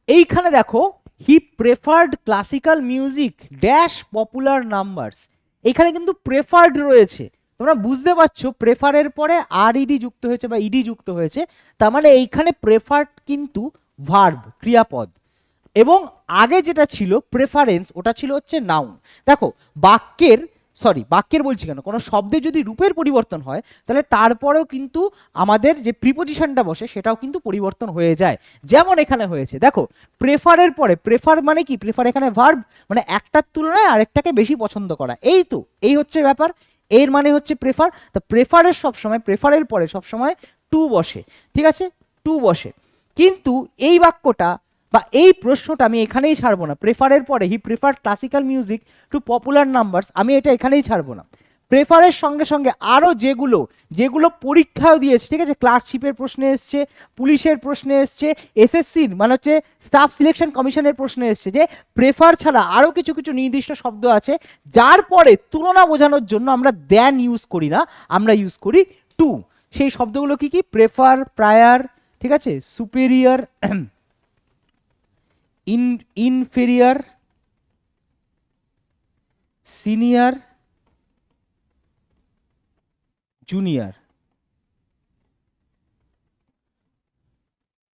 এইখানে দেখো he preferred classical music dash popular numbers. এখানে কিন্তু প্রেফার্ড রয়েছে, তোমরা বুঝতে পারছো প্রেফারের পরে আর ইডি যুক্ত হয়েছে বা ইডি যুক্ত হয়েছে, তার মানে এইখানে প্রেফার্ড কিন্তু ভার্ব, ক্রিয়াপদ, এবং আগে যেটা ছিল প্রেফারেন্স ওটা ছিল হচ্ছে নাউন। দেখো বাক্যের, সরি বাক্যের বলছি কেন, কোনো শব্দে যদি রূপের পরিবর্তন হয়, তাহলে তারপরেও কিন্তু আমাদের যে প্রিপোজিশনটা বসে সেটাও কিন্তু পরিবর্তন হয়ে যায়, যেমন এখানে হয়েছে। দেখো প্রেফারের পরে, প্রেফার মানে কি? প্রেফার এখানে ভার্ব, মানে একটার তুলনায় আরেকটাকে বেশি পছন্দ করা, এই তো, এই হচ্ছে ব্যাপার, এর মানে হচ্ছে প্রেফার। তো প্রেফারের সবসময়, প্রেফারের পরে সবসময় টু বসে, ঠিক আছে, টু বসে। কিন্তু এই বাক্যটা বা এই প্রশ্নটা আমি এখানেই ছাড়বো না, প্রেফারের পরে he prefer classical music to popular numbers, আমি এটা এখানেই ছাড়বো না। প্রেফারের সঙ্গে সঙ্গে আরও যেগুলো যেগুলো পরীক্ষাও দিয়েছে, ঠিক আছে, ক্লার্কশিপের প্রশ্নে এসছে, পুলিশের প্রশ্নে এসছে, এসএসসির মানে হচ্ছে স্টাফ সিলেকশন কমিশনের প্রশ্নে এসছে, যে প্রেফার ছাড়া আরও কিছু কিছু নির্দিষ্ট শব্দ আছে যার পরে তুলনা বোঝানোর জন্য আমরা দ্যান ইউজ করি না, আমরা ইউজ করি টু। সেই শব্দগুলো কি কি? প্রেফার, প্রায়ার, ঠিক আছে, superior, inferior, senior, junior,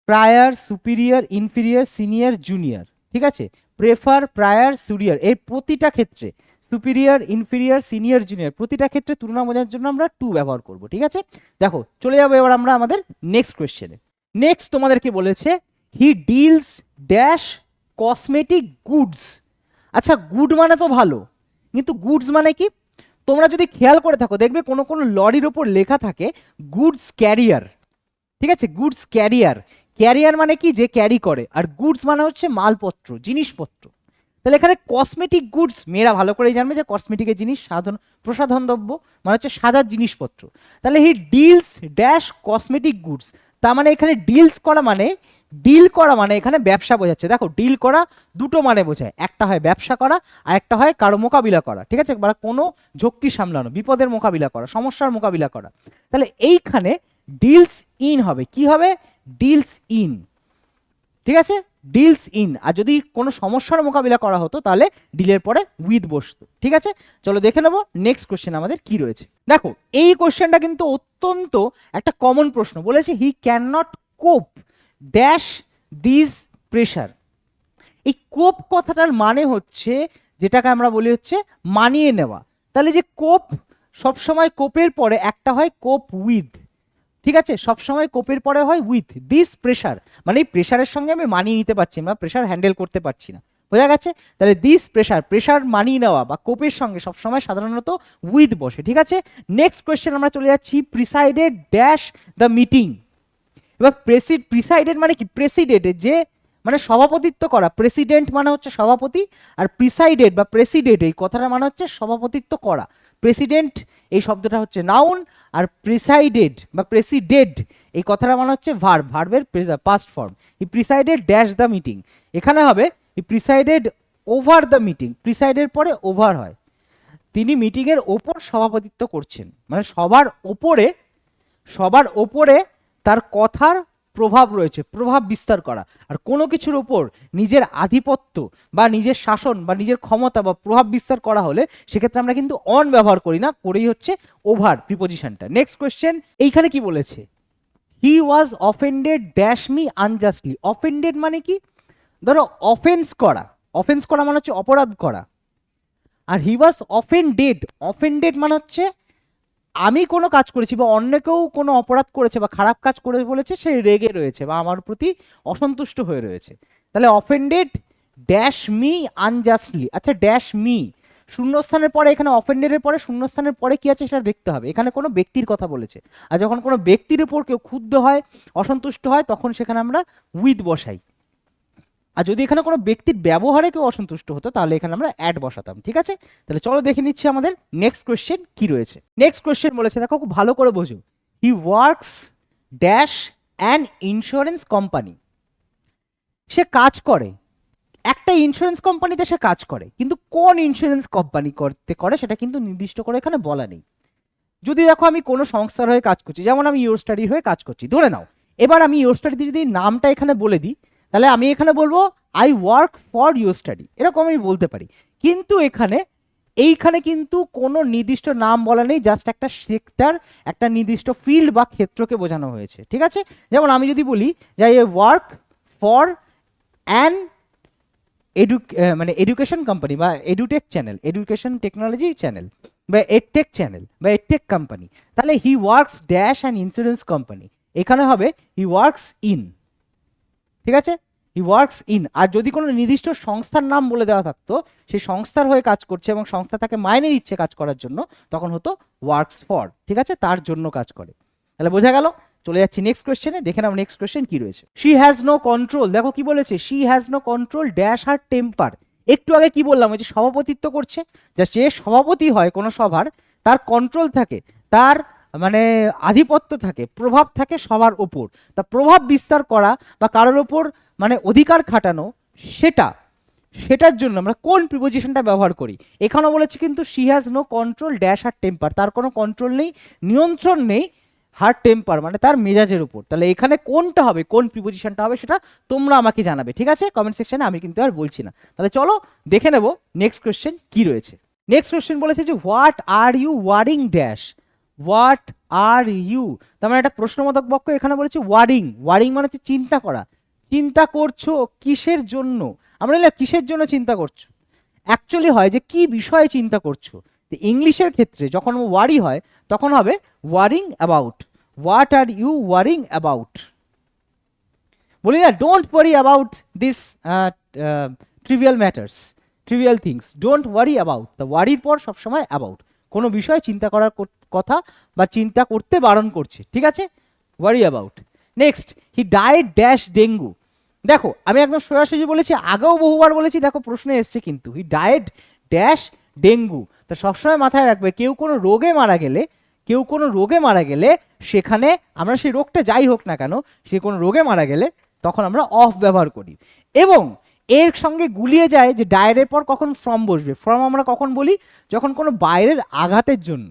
prior, superior, inferior, senior, junior, ঠিক আছে, প্রেফার, প্রায়ার, সুরিয়র, এর প্রতিটা ক্ষেত্রে সুপিরিয়র, ইনফিরিয়র, সিনিয়র, জুনিয়র, প্রতিটা ক্ষেত্রে তুলনা বোঝানোর জন্য আমরা টু ব্যবহার করব, ঠিক আছে। দেখো চলে যাবো এবার আমরা আমাদের নেক্সট কোয়েশ্চেনে। নেক্সট তোমাদেরকে বলেছে he deals dash cosmetic goods. আচ্ছা, গুড মানে তো ভালো, কিন্তু গুডস মানে কি? তোমরা যদি খেয়াল করে থাকো দেখবে কোনো কোনো লরির ওপর লেখা থাকে গুডস ক্যারিয়ার, ঠিক আছে, গুডস ক্যারিয়ার। ক্যারিয়ার মানে কি? যে ক্যারি করে, আর গুডস মানে হচ্ছে মালপত্র, জিনিসপত্র। তাহলে এখানে কসমেটিক গুডস, মেয়েরা ভালো করেই জানবে যে কসমেটিকের জিনিস সাধারণ প্রসাধন দ্রব্য মানে হচ্ছে সাজার জিনিসপত্র। তাহলে he deals dash cosmetic goods, তার মানে এখানে ডিলস করা মানে, ডিল করা মানে এখানে ব্যবসা বোঝাচ্ছে। দেখো ডিল করা দুটো মানে বোঝায়, একটা হয় ব্যবসা করা আর একটা হয় কারো মোকাবিলা করা, ঠিক আছে, বা কোনো ঝক্কি সামলানো, বিপদের মোকাবিলা করা, সমস্যার মোকাবিলা করা। তাহলে এইখানে ডিলস ইন হবে, কি হবে? ডিলস ইন, ঠিক আছে, ডিলস ইন। আর যদি কোনো সমস্যার মোকাবিলা করা হতো তাহলে ডিলের পরে উইথ বসতো, ঠিক আছে। চলো দেখে নেবো নেক্সট কোশ্চেন আমাদের কি রয়েছে। দেখো এই কোশ্চেনটা কিন্তু অত্যন্ত একটা কমন প্রশ্ন। বলেছে হি ক্যান নট কোপ ড্যাশ দিস প্রেশার। এই কোপ কথাটার মানে হচ্ছে, যেটাকে আমরা বলি হচ্ছে মানিয়ে নেওয়া। তাহলে যে কোপ, সবসময় কোপের পরে একটা হয় কোপ উইথ, ঠিক আছে, সবসময় কোপের পরে হয় উইথ। দিস প্রেশার মানে এই প্রেশারের সঙ্গে আমি মানিয়ে নিতে পারছি না, প্রেশার হ্যান্ডেল করতে পারছি না, বোঝা গেছে। তাহলে দিস প্রেশার, প্রেশার মানিয়ে নেওয়া বা কোপের সঙ্গে সবসময় সাধারণত উইথ বসে, ঠিক আছে। নেক্সট কোয়েশ্চেন আমরা চলে যাচ্ছি প্রিসাইডেড ড্যাশ দ্য মিটিং। এবার প্রিসাইডেড মানে কি? প্রেসিডেন্ট, যে মানে সভাপতিত্ব করা, প্রেসিডেন্ট মানে হচ্ছে সভাপতি, আর প্রিসাইডেড বা প্রেসিডেন্ট এই কথাটা মানে হচ্ছে সভাপতিত্ব করা। প্রেসিডেন্ট এই শব্দটা হচ্ছে নাউন, আর প্রিসাইডেড বা প্রেসিডেড এই কথাটা মানে হচ্ছে ভার্ব, ভার্বের past form. E presided dash the meeting, এখানে হবে ই প্রিসাইডেড ওভার দ্য মিটিং, প্রিসাইডের পরে ওভার হয়। তিনি মিটিংয়ের ওপর সভাপতিত্ব করছেন, মানে সবার ওপরে, সবার ওপরে তার কথার প্রভাব রয়েছে, প্রভাব বিস্তার করা। আর কোনো কিছুর ওপর নিজের আধিপত্য বা নিজের শাসন বা নিজের ক্ষমতা বা প্রভাব বিস্তার করা হলে সেক্ষেত্রে আমরা কিন্তু অন ব্যবহার করি না, করেই হচ্ছে ওভার প্রিপোজিশনটা। নেক্সট কোয়েশ্চেন, এইখানে কি বলেছে? He was offended dash me আনজাস্টলি। Offended মানে কি? ধরো অফেন্স করা, অফেন্স করা মানে হচ্ছে অপরাধ করা। আর হি ওয়াজ অফেন্ডেড, অফেন্ডেড মানে হচ্ছে আমি কোনো কাজ করেছি বা অন্য কেউ কোনো অপরাধ করেছে বা খারাপ কাজ করে বলেছে, সে রেগে রয়েছে বা আমার প্রতি অসন্তুষ্ট হয়ে রয়েছে। তাহলে অফেন্ডেড ড্যাশ মি আনজাস্টলি। আচ্ছা ড্যাশ মি, শূন্যস্থানের পরে, এখানে অফেন্ডেডের পরে শূন্যস্থানের পরে কি আছে সেটা দেখতে হবে। এখানে কোনো ব্যক্তির কথা বলেছে, আর যখন কোনো ব্যক্তির উপর কেউ ক্ষুব্ধ হয়, অসন্তুষ্ট হয়, তখন সেখানে আমরা উইথ বসাই। আর যদি এখানে কোনো ব্যক্তির ব্যবহারে কেউ অসন্তুষ্ট হতো তাহলে এখানে আমরা অ্যাড বসাতাম, ঠিক আছে। তাহলে চলো দেখে নিচ্ছি আমাদের নেক্সট কোয়েশ্চেন কি রয়েছে। নেক্সট কোয়েশ্চেন বলেছে, দেখো খুব ভালো করে বোঝো, he works dash an insurance company. সে কাজ করে একটা ইন্স্যুরেন্স কোম্পানিতে, সে কাজ করে, কিন্তু কোন ইন্স্যুরেন্স কোম্পানি করতে করে সেটা কিন্তু নির্দিষ্ট করে এখানে বলা নেই। যদি দেখো আমি কোনো সংস্থার হয়ে কাজ করছি, যেমন আমি ইউর স্টাডির হয়ে কাজ করছি ধরে নাও, এবার আমি ইউর স্টাডি যদি নামটা এখানে বলে দিই তাহলে আমি এখানে বলবো I work for your study, এরকম আমি বলতে পারি। কিন্তু এখানে এইখানে কিন্তু কোনো নির্দিষ্ট নাম বলা নেই, জাস্ট একটা সেক্টর, একটা নির্দিষ্ট ফিল্ড বা ক্ষেত্রকে বোঝানো হয়েছে, ঠিক আছে। যেমন আমি যদি বলি যে আই ওয়ার্ক ফর অ্যান মানে এডুকেশন কোম্পানি বা edtech channel, education technology channel বা এডটেক চ্যানেল বা এডটেক কোম্পানি, তাহলে he works dash an insurance company, এখানে হবে হি ওয়ার্কস ইন, ঠিক আছে, হি ওয়ার্কস ইন। আর যদি কোনো নির্দিষ্ট সংস্থার নাম বলে দেওয়া থাকতো, সেই সংস্থার হয়ে কাজ করছে এবং সংস্থা তাকে মাইনে দিচ্ছে কাজ করার জন্য, তখন হতো ওয়ার্কস ফর, ঠিক আছে, তার জন্য কাজ করে। তাহলে বোঝা গেল। চলে যাচ্ছি নেক্সট কোয়েশ্চেনে, দেখে নাও নেক্সট কোয়েশ্চেন কি রয়েছে। শি হ্যাজ নো কন্ট্রোল, দেখো কি বলেছে, she has no control dash her temper. একটু আগে কি বললাম, ওই যে সভাপতিত্ব করছে, যা যে সভাপতি হয় কোনো সভার, তার কন্ট্রোল থাকে, তার মানে আধিপত্য থাকে, প্রভাব থাকে সবার ওপর। তা প্রভাব বিস্তার করা বা কারোর ওপর মানে অধিকার খাটানো, সেটার জন্য আমরা কোন প্রিপোজিশনটা ব্যবহার করি। এখানেও বলেছে কিন্তু she has no control dash her temper, তার কোনো কন্ট্রোল নেই, নিয়ন্ত্রণ নেই হার টেম্পার মানে তার মেজাজের উপর। তাহলে এখানে কোনটা হবে, কোন প্রিপোজিশনটা হবে সেটা তোমরা আমাকে জানাবে, ঠিক আছে, কমেন্ট সেকশনে, আমি কিন্তু আর বলছি না। তাহলে চলো দেখে নেব নেক্সট কোয়েশ্চেন কি রয়েছে। নেক্সট কোয়েশ্চেন বলেছে যে what are you worrying dash, what are you, তার মানে একটা প্রশ্নবোধক বাক্য, এখানে বলেছে ওয়ারিং, ওয়ারিং মানে হচ্ছে চিন্তা করা, চিন্তা করছো কিসের জন্য, আমরা বললাম কিসের জন্য চিন্তা করছো, অ্যাকচুয়ালি হয় যে কি বিষয়ে চিন্তা করছো। ইংলিশের ক্ষেত্রে যখন ওয়ারি হয় তখন হবে worrying about. What are you worrying about? বলি না, don't worry about this trivial matters, trivial things, don't worry about. তা ওয়ারির পর সবসময় অ্যাবাউট, কোনো বিষয়ে চিন্তা করার কথা বা চিন্তা করতে বারণ করছে, ঠিক আছে, worry about. Next, he died dash dengue. দেখো আমি একদম সোজাসুজি বলেছি, আগেও বহুবার বলেছি, দেখো প্রশ্নে এসছে কিন্তু, হি ডায়েড ড্যাশ ডেঙ্গু। তা সবসময় মাথায় রাখবে, কেউ কোনো রোগে মারা গেলে, কেউ কোনো রোগে মারা গেলে সেখানে আমরা সেই রোগটা যাই হোক না কেন, সে কোনো রোগে মারা গেলে তখন আমরা অফ ব্যবহার করি। এবং এর সঙ্গে গুলিয়ে যায় যে ডায়ের পর কখন ফ্রম বসবে। ফ্রম আমরা কখন বলি? যখন কোনো বাইরের আঘাতের জন্য,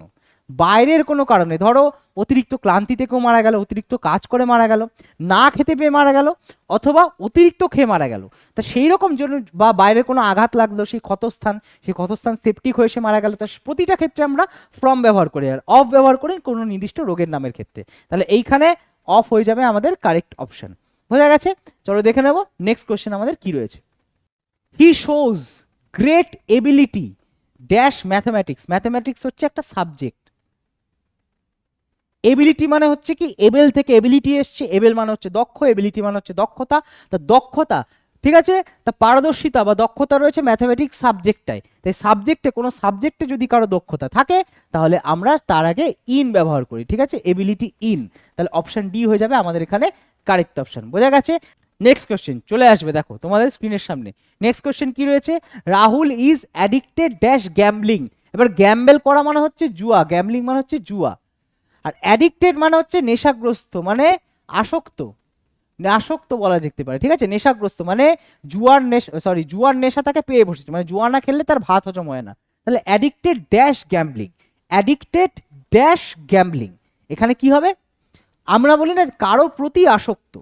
বাইরের কোনো কারণে, ধরো অতিরিক্ত ক্লান্তিতে কেউ মারা গেল, অতিরিক্ত কাজ করে মারা গেল, না খেতে পেয়ে মারা গেল, অথবা অতিরিক্ত খেয়ে মারা গেল, তা সেই রকম জন্য, বা বাইরের কোনো আঘাত লাগলো, সেই ক্ষতস্থান সেপটিক হয়ে সে মারা গেল, তা প্রতিটা ক্ষেত্রে আমরা ফ্রম ব্যবহার করি, আর অফ ব্যবহার করি কোনো নির্দিষ্ট রোগের নামের ক্ষেত্রে। তাহলে এইখানে অফ হয়ে যাবে আমাদের কারেক্ট অপশন। বোঝা গেছে? চলো দেখে নেব নেক্সট কোশ্চেন আমাদের কি রয়েছে। হি shows great ability dash mathematics. Mathematics হচ্ছে একটা সাবজেক্ট। এবিলিটি মানে হচ্ছে কি, এবেল থেকে এবিলিটি এসছে, এবেল মানে হচ্ছে দক্ষ, এবিলিটি মানে হচ্ছে দক্ষতা। তা দক্ষতা, ঠিক আছে, তা পারদর্শিতা বা দক্ষতা রয়েছে ম্যাথমেটিক্স সাবজেক্টটাই। তাই সাবজেক্টে, কোনো সাবজেক্টে যদি কারো দক্ষতা থাকে তাহলে আমরা তার আগে ইন ব্যবহার করি, ঠিক আছে, এবিলিটি ইন। তাহলে অপশন ডি হয়ে যাবে আমাদের এখানে কারেক্ট অপশন। বোঝা গেছে? নেক্সট কোশ্চেন চলে আসবে, দেখো তোমাদের স্ক্রিনের সামনে। নেক্সট কোশ্চেন কি রয়েছে? Rahul is addicted dash gambling. এবার গ্যাম্বেল করা মানে হচ্ছে জুয়া, গ্যাম্বলিং মানে হচ্ছে জুয়া, আর অ্যাডিক্টেড মানে হচ্ছে নেশাগ্রস্ত, মানে আসক্ত, আসক্ত বলা যেতে পারে, ঠিক আছে, নেশাগ্রস্ত মানে জুয়ার নেশা, সরি জুয়ার নেশা তাকে পেয়ে বসেছে, মানে জুয়া না খেললে তার ভাত হজম হয় না। তাহলে addicted dash gambling, addicted dash gambling, এখানে কি হবে? আমরা বলি না কারো প্রতি আসক্ত,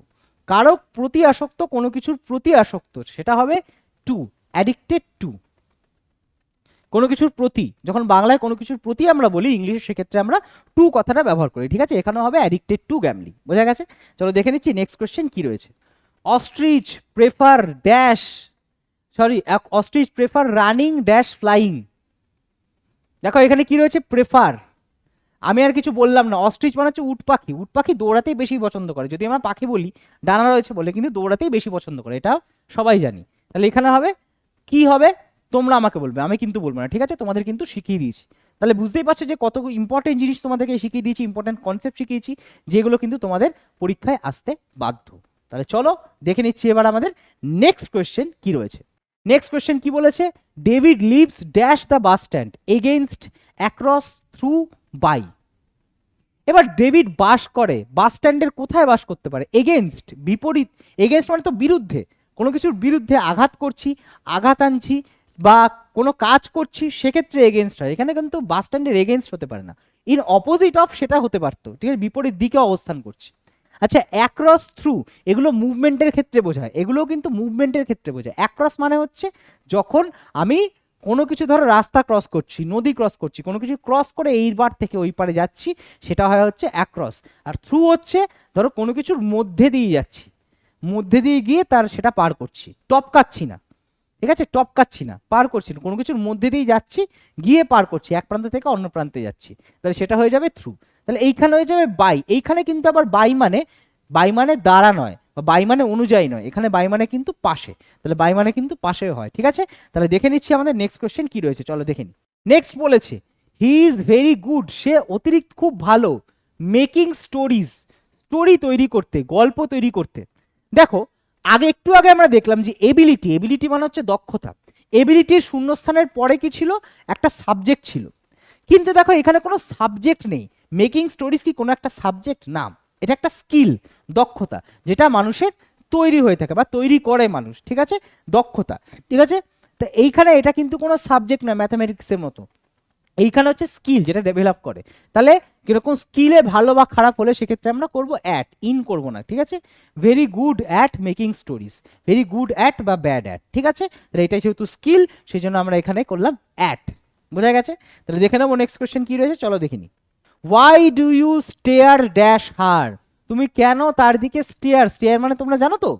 কারো প্রতি আসক্ত, কোনো কিছুর প্রতি আসক্ত, সেটা হবে টু, অ্যাডিক্টেড টু। কোনো কিছুর প্রতি, যখন বাংলায় কোনো কিছুর প্রতি আমরা বলি, ইংলিশে সেক্ষেত্রে আমরা টু কথাটা ব্যবহার করি, ঠিক আছে, এখানেও হবে অ্যাডিক্টেড টু গ্যাম্বলিং। বোঝা গেছে? চলো দেখে নিচ্ছি নেক্সট কোশ্চেন কি রয়েছে। Ostrich prefer dash, sorry, ostrich prefer running dash flying. দেখো এখানে কি রয়েছে? প্রেফার, আমি আর কিছু বললাম না। অস্ট্রিচ মানে হচ্ছে উট পাখি, উট পাখি দৌড়াতেই বেশি পছন্দ করে, যদি আমরা পাখি বলি ডানা রয়েছে বলে, কিন্তু দৌড়াতেই বেশি পছন্দ করে, এটা সবাই জানি। তাহলে এখানে হবে কি হবে? তোমরা আমাকে বলবে, আমি কিন্তু বলবো না, ঠিক আছে, তোমাদের কিন্তু শিখিয়ে দিয়েছি। তাহলে বুঝতেই পারছো যে কত ইম্পর্টেন্ট জিনিস তোমাদেরকে শিখিয়ে দিয়েছি, ইম্পর্টেন্ট কনসেপ্ট শিখিয়েছি, যেগুলো কিন্তু তোমাদের পরীক্ষায় আসতে বাধ্য। তাহলে চলো দেখে নিচ্ছি এবার আমাদের নেক্সট কোয়েশ্চেন কি রয়েছে। নেক্সট কোয়েশ্চেন কি বলেছে? David lives dash the bus stand against across through by. এবার ডেভিড বাস করে, বাস স্ট্যান্ডের কোথায় বাস করতে পারে? এগেনস্ট, বিপরীত, এগেনস্ট মানে তো বিরুদ্ধে, কোনো কিছুর বিরুদ্ধে আঘাত করছি, আঘাত আনছি, বা কোনো কাজ করছি, সেক্ষেত্রে এগেনস্ট হয়। এখানে কিন্তু বাস স্ট্যান্ডের এগেনস্ট হতে পারে না, ইন অপোজিট অফ সেটা হতে পারতো, ঠিক আছে, বিপরীত দিকে অবস্থান করছি। আচ্ছা, অ্যাক্রস থ্রু, এগুলো মুভমেন্টের ক্ষেত্রে বোঝায়, এগুলোও কিন্তু মুভমেন্টের ক্ষেত্রে বোঝায়। অ্যাক্রস মানে হচ্ছে যখন আমি কোনো কিছু, ধরো রাস্তা ক্রস করছি, নদী ক্রস করছি, কোনো কিছু ক্রস করে এই বার থেকে ওই পারে যাচ্ছি, সেটা হয় হচ্ছে অ্যাক্রস। আর থ্রু হচ্ছে ধরো কোনো কিছুর মধ্যে দিয়ে যাচ্ছি, মধ্যে দিয়ে গিয়ে তার সেটা পার করছি, টপকাচ্ছি না, ঠিক আছে, টপকাচ্ছি না, পার করছি না, কোনো কিছুর মধ্যে দিয়ে যাচ্ছি, গিয়ে পার করছি, এক প্রান্ত থেকে অন্য প্রান্তে যাচ্ছি, তাহলে সেটা হয়ে যাবে থ্রু। তাহলে এইখানে হয়ে যাবে বাই। এইখানে কিন্তু আবার বাই মানে দ্বারা নয়, বা বাই মানে অনুযায়ী নয়, এখানে বাই মানে কিন্তু পাশে, তাহলে বাই মানে কিন্তু পাশে হয়, ঠিক আছে। তাহলে দেখে নিচ্ছি আমাদের নেক্সট কোশ্চেন কি রয়েছে, চলো দেখে নি। নেক্সট বলেছে হি ইজ ভেরি গুড, সে অতিরিক্ত খুব ভালো, মেকিং স্টোরিজ, স্টোরি তৈরি করতে, গল্প তৈরি করতে। দেখো একটু আগে আমরা দেখলাম যে এবিলিটি, এবিলিটি মানে হচ্ছে দক্ষতা, এবিলিটির শূন্যস্থানের পরে কি ছিল? একটা সাবজেক্ট ছিল, কিন্তু দেখো এখানে কোনো সাবজেক্ট নেই। মেকিং স্টোরিজ কি কোনো একটা সাবজেক্ট? না, এটা একটা স্কিল, দক্ষতা, যেটা মানুষের তৈরি হয়ে থাকে বা তৈরি করে মানুষ, ঠিক আছে, দক্ষতা, ঠিক আছে। তো এইখানে এটা কিন্তু কোনো সাবজেক্ট না ম্যাথামেটিক্সের মতো, এইখানে হচ্ছে স্কিল যেটা ডেভেলপ করে। তাহলে কিরকম স্কিলে ভালো বা খারাপ হলে সেক্ষেত্রে আমরা করবো অ্যাট, ইন করবো না, ঠিক আছে। Very good at making stories, very good at বা ব্যাড অ্যাট, ঠিক আছে। তাহলে এটাই যেহেতু স্কিল, সেই জন্য আমরা এখানে করলাম অ্যাট। বোঝা গেছে? তাহলে দেখে নেবো নেক্সট কোয়েশ্চেন কি রয়েছে, চলো দেখিনি। Why do you stare dash her, তুমি কেন তার দিকে স্টেয়ার, স্টেয়ার মানে তোমরা জানো তো,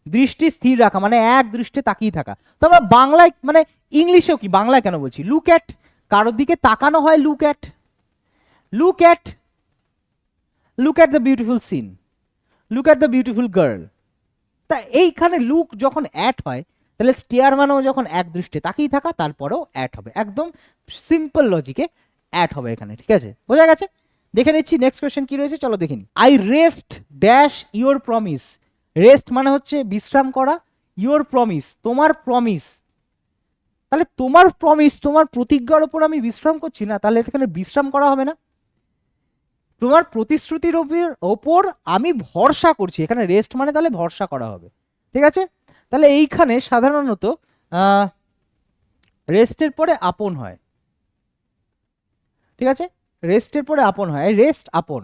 দৃষ্টি স্থির রাখা মানে এক দৃষ্টে তাকিয়ে থাকা। তো আমরা বাংলায় মানে ইংলিশেও কি, বাংলায় কেন বলছি লুক অ্যাট, কারোর দিকে তাকানো হয় look at, look at, look at the beautiful scene, look at the beautiful girl. তা এইখানে লুক যখন অ্যাট হয় তাহলে স্টেয়ার মানেও যখন এক দৃষ্টে তাকিয়ে থাকা তারপরেও অ্যাট হবে, একদম সিম্পল লজিকে অ্যাট হবে এখানে, ঠিক আছে, বোঝা গেছে। দেখে নিচ্ছি নেক্সট কোয়েশ্চেন কি রয়েছে, চলো দেখে নিই। I rest dash your promise, rest মানে হচ্ছে বিশ্রাম করা, ইওর প্রমিস তোমার প্রমিস, তাহলে তোমার প্রমিস তোমার প্রতিজ্ঞার ওপর আমি বিশ্রাম করছি না, তাহলে এখানে বিশ্রাম করা হবে না, তোমার প্রতিশ্রুতির ওপর আমি ভরসা করছি, এখানে রেস্ট মানে তাহলে ভরসা করা হবে, ঠিক আছে। তাহলে এইখানে সাধারণত রেস্টের পরে আপন হয়, ঠিক আছে, রেস্টের পরে আপন হয়, রেস্ট আপন,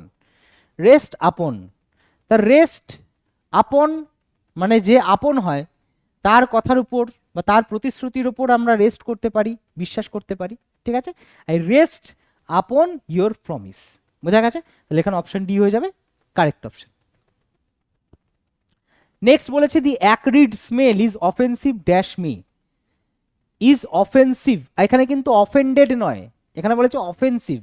রেস্ট আপন, তা রেস্ট আপন মানে যে আপন হয় তার কথার উপর বা তার প্রতিশ্রুতির উপর আমরা রেস্ট করতে পারি, বিশ্বাস করতে পারি, ঠিক আছে। আই রেস্ট আপন ইওর প্রমিস, বোঝা গেছে। তাহলে এখানে অপশন ডি হয়ে যাবে কারেক্ট অপশন। নেক্সট বলেছে the acrid smell is offensive dash me, is offensive, এখানে কিন্তু অফেন্ডেড নয়, এখানে বলেছে অফেন্সিভ।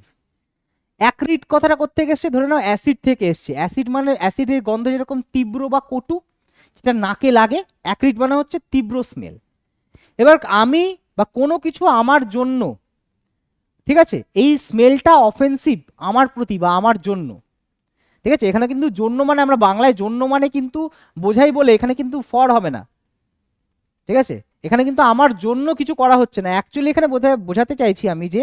অ্যাক্রিড কথাটা কোত্থেকে এসছে, ধরে নাও অ্যাসিড থেকে এসছে, অ্যাসিড মানে অ্যাসিডের গন্ধ যেরকম তীব্র বা কটু যেটা নাকে লাগে, অ্যাক্রিড মানে হচ্ছে তীব্র স্মেল। এবার আমি বা কোনো কিছু আমার জন্য, ঠিক আছে, এই স্মেলটা অফেন্সিভ আমার প্রতি বা আমার জন্য, ঠিক আছে। এখানে কিন্তু জন্য মানে আমরা বাংলায় জন্য মানে কিন্তু বোঝাই বলে এখানে কিন্তু ফর হবে না, ঠিক আছে, এখানে কিন্তু আমার জন্য কিছু করা হচ্ছে না, অ্যাকচুয়ালি এখানে বোঝাতে চাইছি আমি যে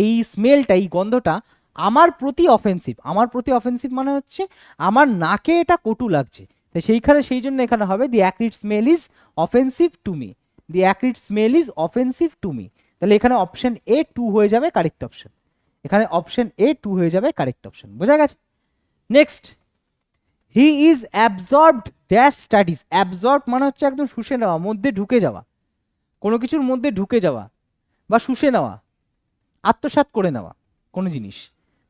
এই স্মেলটা এই গন্ধটা আমার প্রতি অফেন্সিভ, আমার প্রতি অফেন্সিভ মানে হচ্ছে আমার নাকে এটা কটু লাগছে, তো সেইখানে সেই জন্য এখানে হবে the acrid smell is offensive to me, the acrid smell is offensive to me. তাহলে এখানে অপশন এ 2 হয়ে যাবে কারেক্ট অপশন, এখানে অপশন এ 2 হয়ে যাবে কারেক্ট অপশন, বোঝা গেছে। Next, he is absorbed dash studies, absorb মানে হচ্ছে একদম শুষে নেওয়া, মধ্যে ঢুকে যাওয়া, কোনো কিছুর মধ্যে ঢুকে যাওয়া বা শুষে নেওয়া, আত্মসাৎ করে নেওয়া কোনো জিনিস।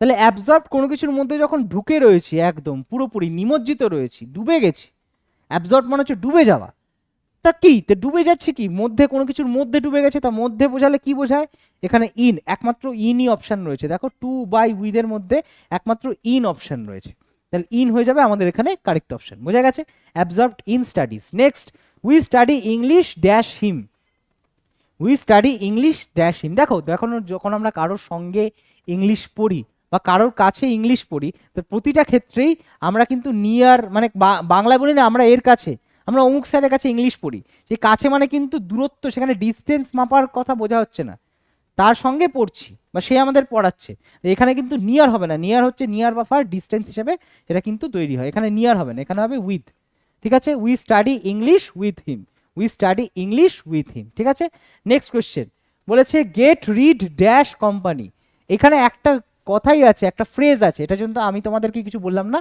তাহলে অ্যাবজর্ব কোনো কিছুর মধ্যে যখন ঢুকে রয়েছি একদম পুরোপুরি নিমজ্জিত রয়েছি, ডুবে গেছি, অ্যাবজর্ব মানে হচ্ছে ডুবে যাওয়া। তা কি তা ডুবে যাচ্ছে কি, মধ্যে কোনো কিছুর মধ্যে ডুবে গেছে, তা মধ্যে বোঝালে কি বোঝায়, এখানে ইন, একমাত্র ইনই অপশন রয়েছে, দেখো টু বাই উইথের মধ্যে একমাত্র ইন অপশন রয়েছে, তাহলে ইন হয়ে যাবে আমাদের এখানে কারেক্ট অপশন, বোঝা গেছে, absorbed in studies. Next, we study English dash him, we study English dash him, দেখো দেখো যখন আমরা কারোর সঙ্গে ইংলিশ পড়ি বা কারোর কাছে ইংলিশ পড়ি, তো প্রতিটা ক্ষেত্রেই আমরা কিন্তু নিয়ার মানে বাংলায় বলি না আমরা এর কাছে, আমরা অমুক স্যারের কাছে ইংলিশ পড়ি, সেই কাছে মানে কিন্তু দূরত্ব, সেখানে ডিস্টেন্স মাপার কথা বোঝা হচ্ছে না, তার সঙ্গে পড়ছি বা সে আমাদের পড়াচ্ছে, এখানে কিন্তু নিয়ার হবে না, নিয়ার হচ্ছে নিয়ার বা ফার ডিস্টেন্স হিসেবে এটা কিন্তু তৈরি হয়, এখানে নিয়ার হবে না, এখানে হবে উইথ, ঠিক আছে। We study English with him, we study English with him, ঠিক আছে। নেক্সট কোয়েশ্চেন বলেছে গেট রিড ড্যাশ কোম্পানি, এখানে একটা কথাই আছে, একটা ফ্রেজ আছে, এটা জন্য আমি তোমাদেরকে কিছু বললাম না,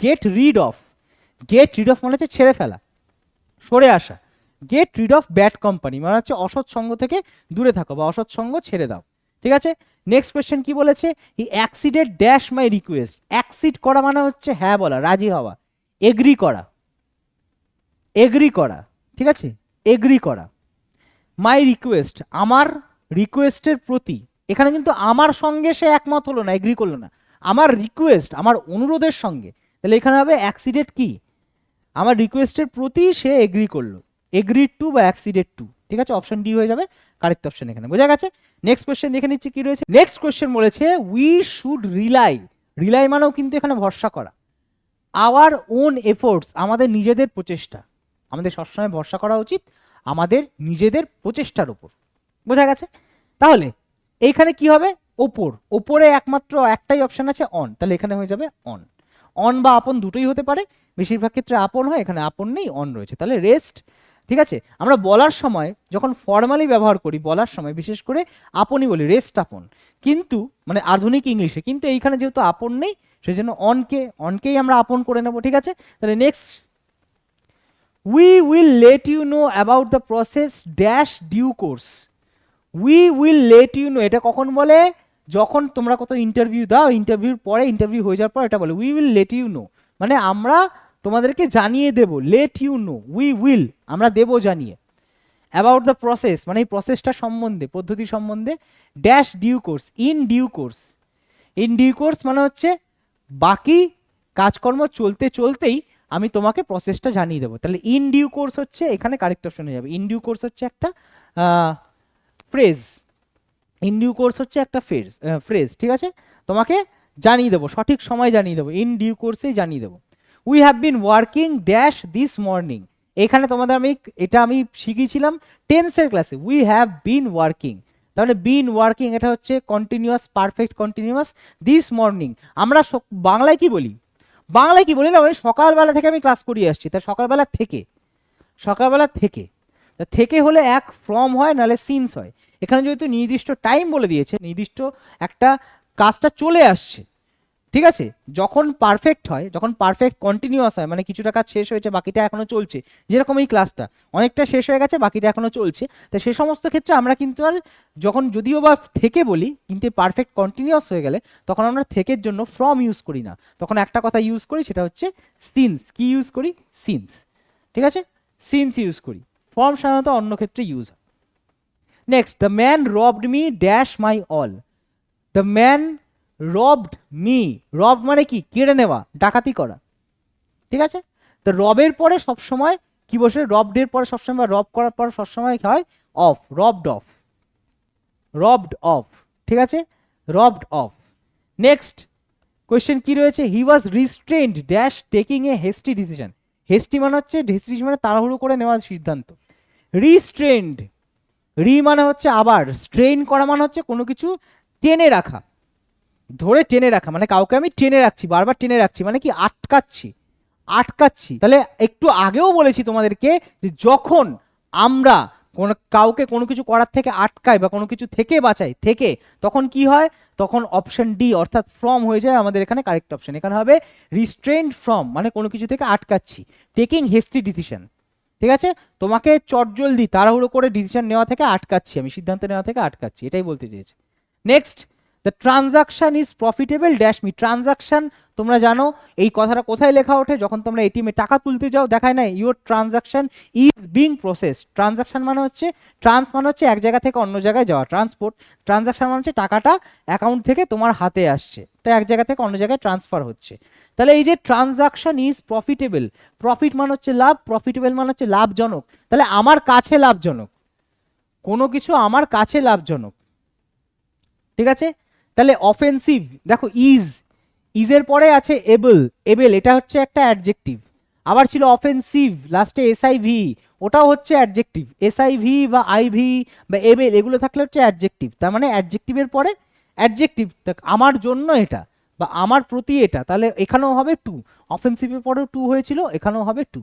get rid of, get rid of মানে হচ্ছে ছেড়ে ফেলা, সরে আসা, get rid of bad company মানে হচ্ছে অসৎ সঙ্গ থেকে দূরে থাকো বা অসৎ সঙ্গ ছেড়ে দাও, ঠিক আছে। নেক্সট কোয়েশ্চেন কি বলেছে, হি অ্যাক্সিডেড ড্যাশ মাই রিকোয়েস্ট, অ্যাক্সিড করা মানে হচ্ছে হ্যাঁ বলা, রাজি হওয়া, এগ্রি করা, এগ্রি করা, ঠিক আছে, এগ্রি করা, মাই রিকোয়েস্ট আমার রিকোয়েস্টের প্রতি, এখানে কিন্তু আমার সঙ্গে সে একমত হলো না, এগ্রি করলো না, আমার রিকোয়েস্ট আমার অনুরোধের সঙ্গে, তাহলে এখানে হবে অ্যাক্সিডেড কি, আমার রিকোয়েস্টের প্রতি সে এগ্রি করলো, এগ্রিড টু বা অ্যাক্সিডেড টু, ঠিক আছে, অপশন ডি হয়ে যাবে কারেক্ট অপশন এখানে, বোঝা গেছে। নেক্সট কোয়েশ্চেন দেখে নিচ্ছি কি রয়েছে। নেক্সট কোয়েশ্চেন বলেছে উই শুড রিলাই, রিলাই মানেও কিন্তু এখানে ভরসা করা, আওয়ার ওন এফোর্টস আমাদের নিজেদের প্রচেষ্টা, আমাদের সবসময় ভরসা করা উচিত আমাদের নিজেদের প্রচেষ্টার উপর, বোঝা গেছে। তাহলে এইখানে কি হবে, ওপর, ওপরে একমাত্র একটাই অপশন আছে অন, তাহলে এখানে হয়ে যাবে অন, অন বা আপন দুটোই হতে পারে, বেশিরভাগ ক্ষেত্রে আপন হয়, এখানে আপন নেই অন রয়েছে, তাহলে রেস্ট, ঠিক আছে। আমরা বলার সময় যখন ফর্মালি ব্যবহার করি বলার সময় বিশেষ করে আপনই বলি, রেস্ট আপন, কিন্তু মানে আধুনিক ইংলিশে, কিন্তু এইখানে যেহেতু আপন নেই সেজন্য অনকেই আমরা আপন করে নেব, ঠিক আছে। তাহলে next, we will let you know about the process dash due course, we will let you know এটা কখন বলে, যখন তোমরা কত ইন্টারভিউ দাও, ইন্টারভিউর পরে, ইন্টারভিউ হয়ে যাওয়ার পর এটা বলে we will let you know, মানে আমরা তোমাদেরকে জানিয়ে দেব, let you know, we will, আমরা দেব জানিয়ে। অ্যাবাউট দ্য প্রসেস মানে এই প্রসেসটা সম্বন্ধে, পদ্ধতি সম্বন্ধে, dash due course, in due course. In due course মানে হচ্ছে বাকি কাজকর্ম চলতে চলতেই আমি তোমাকে প্রসেসটা জানিয়ে দেবো। তাহলে ইন ডিউ কোর্স হচ্ছে এখানে কারেক্ট অপশন হয়ে যাবে। ইন ডিউ কোর্স হচ্ছে একটা ফ্রেজ, ইন ডিউ কোর্স হচ্ছে একটা ফ্রেজ, ঠিক আছে? তোমাকে জানিয়ে দেবো, সঠিক সময় জানিয়ে দেবো, ইন ডিউ কোর্সেই জানিয়ে দেবো। We have been working dash this morning. এখানে তোমাদের আমি শিখিয়েছিলাম টেন্সের ক্লাসে, উই হ্যাভ বিন ওয়ার্কিং, তাহলে বিন ওয়ার্কিং এটা হচ্ছে continuous, perfect continuous. This morning আমরা বাংলায় কি বলি? বাংলায় কি বলি না, মানে সকালবেলা থেকে আমি ক্লাস করিয়ে আসছি, তা সকালবেলা থেকে, সকালবেলা থেকে, তা থেকে হলে এক ফ্রম হয়, নাহলে সিন্স হয়। এখানে যেহেতু নির্দিষ্ট টাইম বলে দিয়েছে, নির্দিষ্ট একটা কাজটা চলে আসছে, ঠিক আছে? যখন পারফেক্ট হয়, যখন পারফেক্ট কন্টিনিউয়াস হয়, মানে কিছুটা কাজ শেষ হয়েছে বাকিটা এখনো চলছে, যেরকম এই ক্লাসটা অনেকটা শেষ হয়ে গেছে বাকিটা এখনো চলছে, তো সেই সমস্ত ক্ষেত্রে আমরা কিন্তু আর যখন যদিও বা থেকে বলি, কিন্তু পারফেক্ট কন্টিনিউয়াস হয়ে গেলে তখন আমরা থেকের জন্য ফ্রম ইউজ করি না, তখন একটা কথা ইউজ করি, সেটা হচ্ছে সিন্স। কি ইউজ করি? সিন্স, ঠিক আছে? সিন্স ইউজ করি, ফ্রম সাধারণত অন্য ক্ষেত্রে ইউজ হয়। Next, the man robbed me dash my all. The man robbed me, রব মানে কি? কেড়ে নেওয়া, ডাকাতি করা, ঠিক আছে? তো রবের পরে সবসময় কি বসে? রবডের পরে সবসময়, রব করার পর সবসময় হয় of, robbed of, robbed of, ঠিক আছে? Robbed of. নেক্সট কোয়েশ্চেন কি রয়েছে? He was restrained dash taking a hasty decision. Hasty মানে হচ্ছে, হেস্টি মানে তাড়াহুড়ো করে নেওয়ার সিদ্ধান্ত। রিস্ট্রেন্ড, রি মানে হচ্ছে আবার, স্ট্রেইন করা মানে হচ্ছে কোনো কিছু টেনে রাখা, ধরে টেনে রাখা, মানে কাউকে আমি টেনে রাখছি, বারবার টেনে রাখছি, মানে কি? আটকাচ্ছি, আটকাচ্ছি। তাহলে একটু আগেও বলেছি তোমাদেরকে যে যখন আমরা কাউকে কোনো কিছু করার থেকে আটকাই বা কোনো কিছু থেকে বাঁচাই, থেকে, তখন কি হয়? তখন অপশন ডি অর্থাৎ ফ্রম হয়ে যায় আমাদের এখানে কারেক্ট অপশন। এখানে হবে রিস্ট্রেন্ড ফ্রম, মানে কোনো কিছু থেকে আটকাচ্ছি। টেকিং হেস্টি ডিসিশন, ঠিক আছে? তোমাকে চটজলদি তাড়াহুড়ো করে ডিসিশন নেওয়া থেকে আটকাচ্ছি, আমি সিদ্ধান্ত নেওয়া থেকে আটকাচ্ছি, এটাই বলতে চেয়েছি। Next, the transaction is profitable dash me. Transaction তোমরা জানো এই কথাটা কোথায় লেখা ওঠে? যখন তোমরা এটিএমে টাকা তুলতে যাও, দেখায় না your transaction is being process. Transaction মানে হচ্ছে, ট্রান্স মানে হচ্ছে এক জায়গা থেকে অন্য জায়গায় যাওয়া, ট্রান্সপোর্ট। ট্রানজাকশন মানে হচ্ছে টাকাটা অ্যাকাউন্ট থেকে তোমার হাতে আসছে, তো এক জায়গা থেকে অন্য জায়গায় ট্রান্সফার হচ্ছে। তাহলে এই যে ট্রানজাকশন ইজ প্রফিটেবল, প্রফিট মানে হচ্ছে লাভ, প্রফিটেবল মানে হচ্ছে লাভজনক, তাহলে আমার কাছে লাভজনক, কোনো কিছু আমার কাছে লাভজনক, ঠিক আছে? তাহলে অফেন্সিভ, দেখো ইজ, ইজের পরে আছে এবল, এবল এটা হচ্ছে একটা অ্যাডজেক্টিভ। আবার ছিল অফেন্সিভ, লাস্টে এসআইভি, ওটাও হচ্ছে অ্যাডজেক্টিভ। এসআইভি বা আইভি বা এবল এগুলো থাকলে হচ্ছে অ্যাডজেক্টিভ। তার মানে অ্যাডজেক্টিভের পরে অ্যাডজেক্টিভ, আমার জন্য এটা বা আমার প্রতি এটা, তাহলে এখানেও হবে টু। অফেন্সিভের পরেও টু হয়েছিল, এখানেও হবে টু,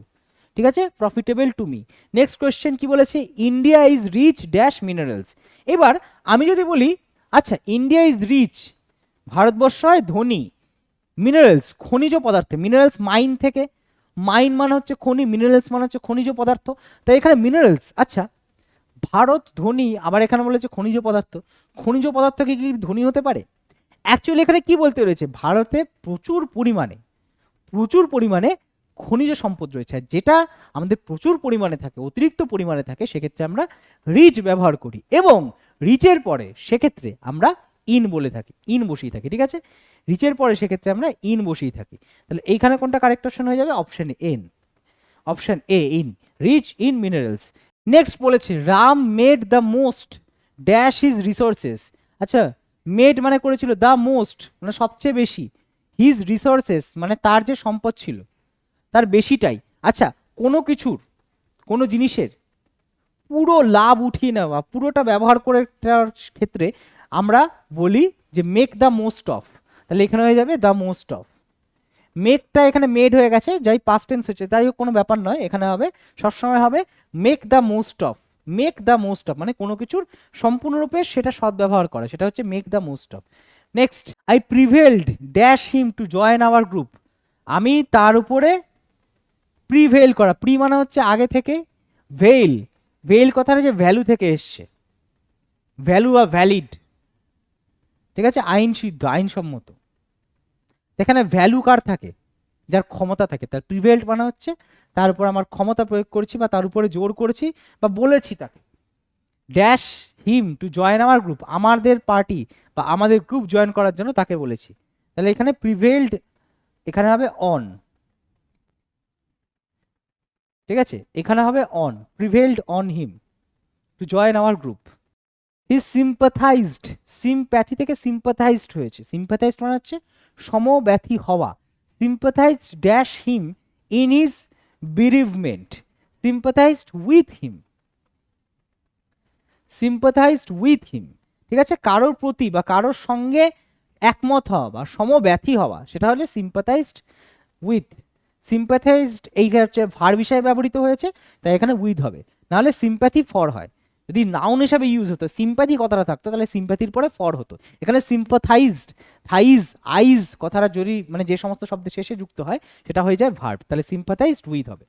ঠিক আছে? Profitable to me. Next question কি বলেছে? India is rich dash minerals. এবার আমি যদি বলি আচ্ছা ইন্ডিয়া ইজ রিচ, ভারতবর্ষ হয় ধনী, মিনারেলস খনিজ পদার্থে, মিনারেলস মাইন থেকে, মাইন মানে হচ্ছে খনি, মিনারেলস মানে হচ্ছে খনিজ পদার্থ, তাই এখানে মিনারেলস। আচ্ছা ভারত ধনী, আবার এখানে বলেছে খনিজ পদার্থ, খনিজ পদার্থকে কি ধনী হতে পারে? অ্যাকচুয়ালি এখানে কি বলতে রয়েছে? ভারতে প্রচুর পরিমাণে, প্রচুর পরিমাণে খনিজ সম্পদ রয়েছে, যেটা আমাদের প্রচুর পরিমাণে থাকে, অতিরিক্ত পরিমাণে থাকে, সেক্ষেত্রে আমরা রিচ ব্যবহার করি, এবং রিচের পরে সেক্ষেত্রে আমরা ইন বলে থাকি, ইন বসিয়ে থাকি, ঠিক আছে? রিচের পরে সেক্ষেত্রে আমরা ইন বসিয়ে থাকি। তাহলে এইখানে কোনটা কারেক্ট অপশন হয়ে যাবে? Option in, option A, in, rich in minerals. Next বলেছে Ram made the most dash his resources. আচ্ছা মেড মানে করেছিল, দ্য মোস্ট মানে সবচেয়ে বেশি, হিজ রিসোর্সেস মানে তার যে সম্পদ ছিল তার বেশিটাই। আচ্ছা কোনো কিছুর, কোনো জিনিসের পুরো লাভ উঠিয়ে নেওয়া, পুরোটা ব্যবহার করে ক্ষেত্রে আমরা বলি যে মেক দ্য মোস্ট অফ। তাহলে এখানে হয়ে যাবে দ্য মোস্ট অফ। মেকটা এখানে মেড হয়ে গেছে, যাই পাস্ট টেন্স হচ্ছে, তাই কোনো ব্যাপার নয়, এখানে হবে সবসময় হবে make the most of. Make the most of মানে কোনো কিছুর সম্পূর্ণরূপে সেটা সদ্ব্যবহার করে, সেটা হচ্ছে make the most of. Next, I prevailed dash him to join our group. আমি তার উপরে প্রিভেল করা, প্রি মানে হচ্ছে আগে থেকে, ভেইল, ভেইল কথাটা যে ভ্যালু থেকে এসছে, ভ্যালু বা ভ্যালিড, ঠিক আছে? আইন সিদ্ধ, আইনসম্মত। এখানে ভ্যালু কার থাকে? যার ক্ষমতা থাকে, তার প্রিভেইলড মানে হচ্ছে তার উপর আমার ক্ষমতা প্রয়োগ করছি বা তার উপরে জোর করেছি বা বলেছি তাকে dash him to join our group, আমাদের পার্টি বা আমাদের গ্রুপ জয়েন করার জন্য তাকে বলেছি। তাহলে এখানে প্রিভেইলড এখানে হবে অন, ঠিক আছে, এখানে হবে on, prevailed on him to join our group. He sympathised, sympathy থেকে সিম্পাথাইজড হয়েছে, সিম্পাথাইজড মানে হচ্ছে সমব্যথী হওয়া। Sympathised dash him in his bereavement, sympathized with him, sympathized with him, ঠিক আছে, কারোর প্রতি বা কারোর সঙ্গে একমত হওয়া বা সমব্যথী হওয়া, সেটা হলে sympathized with। sympathized এইটা হচ্ছে ভার্ব হিসাবে ব্যবহৃত হয়েছে, তাই এখানে উইথ হবে, নাহলে sympathy for হয়। যদি নাউন হিসাবে ইউজ হতো, সিম্প্যাথি কথাটা থাকতো, তাহলে সিম্প্যাথির পরে ফর হতো। এখানে সিম্পাথাইজড, থাইজ আইজ কথাটা যদি মানে যে সমস্ত শব্দের শেষে যুক্ত হয় সেটা হয়ে যায় ভার্ব, তাহলে সিম্পাথাইজড উইথ হবে।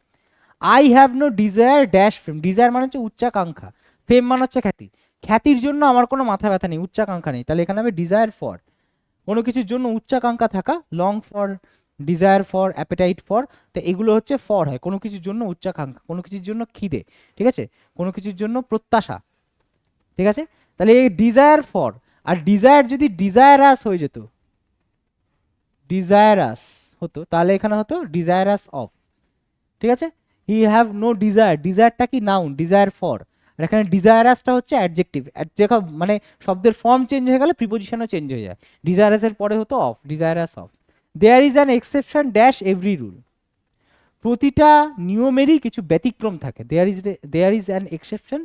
I have no desire dash fame, desire মানে হচ্ছে উচ্চাকাঙ্ক্ষা, ফেম মানে হচ্ছে খ্যাতি, খ্যাতির জন্য আমার কোনো মাথা ব্যথা নেই, উচ্চাকাঙ্ক্ষা নেই, তাহলে এখানে হবে ডিজায়ার ফর, কোনো কিছুর জন্য উচ্চাকাঙ্ক্ষা থাকা, long for, desire for, appetite for, তো এগুলো হচ্ছে ফর হয়, কোনো কিছুর জন্য উচ্চাকাঙ্ক্ষা, কোনো কিছুর জন্য খিদে, ঠিক আছে, কোনো কিছুর জন্য প্রত্যাশা, ঠিক আছে। তাহলে এই ডিজায়ার ফর, আর ডিজায়ার যদি ডিজায়ারাস হয়ে যেত, ডিজায়ারাস হতো, তাহলে এখানে হতো ডিজায়ারাস অফ, ঠিক আছে। হি হ্যাভ নো ডিজায়ার, ডিজায়ারটা কি নাউন, ডিজায়ার ফর, আর এখানে ডিজায়ারাসটা হচ্ছে অ্যাডজেক্টিভ, মানে শব্দের ফর্ম চেঞ্জ হয়ে গেলে প্রিপোজিশনও চেঞ্জ হয়ে যায়, ডিজায়ারাসের পরে হতো of, desirous of. There is an exception dash every rule, প্রতিটা নিয়মেরই কিছু ব্যতিক্রম থাকে, there is an exception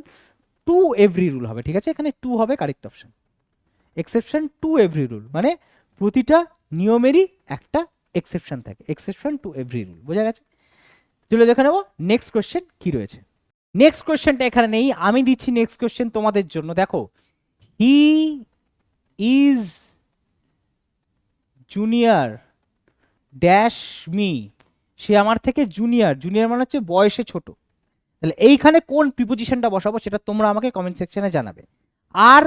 to every rule হবে, ঠিক আছে, এখানে টু হবে correct option. Exception to every rule মানে প্রতিটা নিয়মেরই একটা এক্সেপশন থাকে, এক্সেপশন টু এভরি রুল, বোঝা গেছে। চলে দেখে নেবো নেক্সট কোয়েশ্চেন কি রয়েছে। নেক্সট কোয়েশ্চেনটা এখানে নেই, আমি দিচ্ছি নেক্সট কোয়েশ্চেন তোমাদের জন্য। দেখো, he is junior dash me, সে আমার থেকে জুনিয়র, জুনিয়র মানে হচ্ছে বয়সে ছোট, তাহলে এইখানে কোন প্রিপোজিশনটা বসাবো সেটা তোমরা আমাকে কমেন্ট সেকশনে জানাবে। আর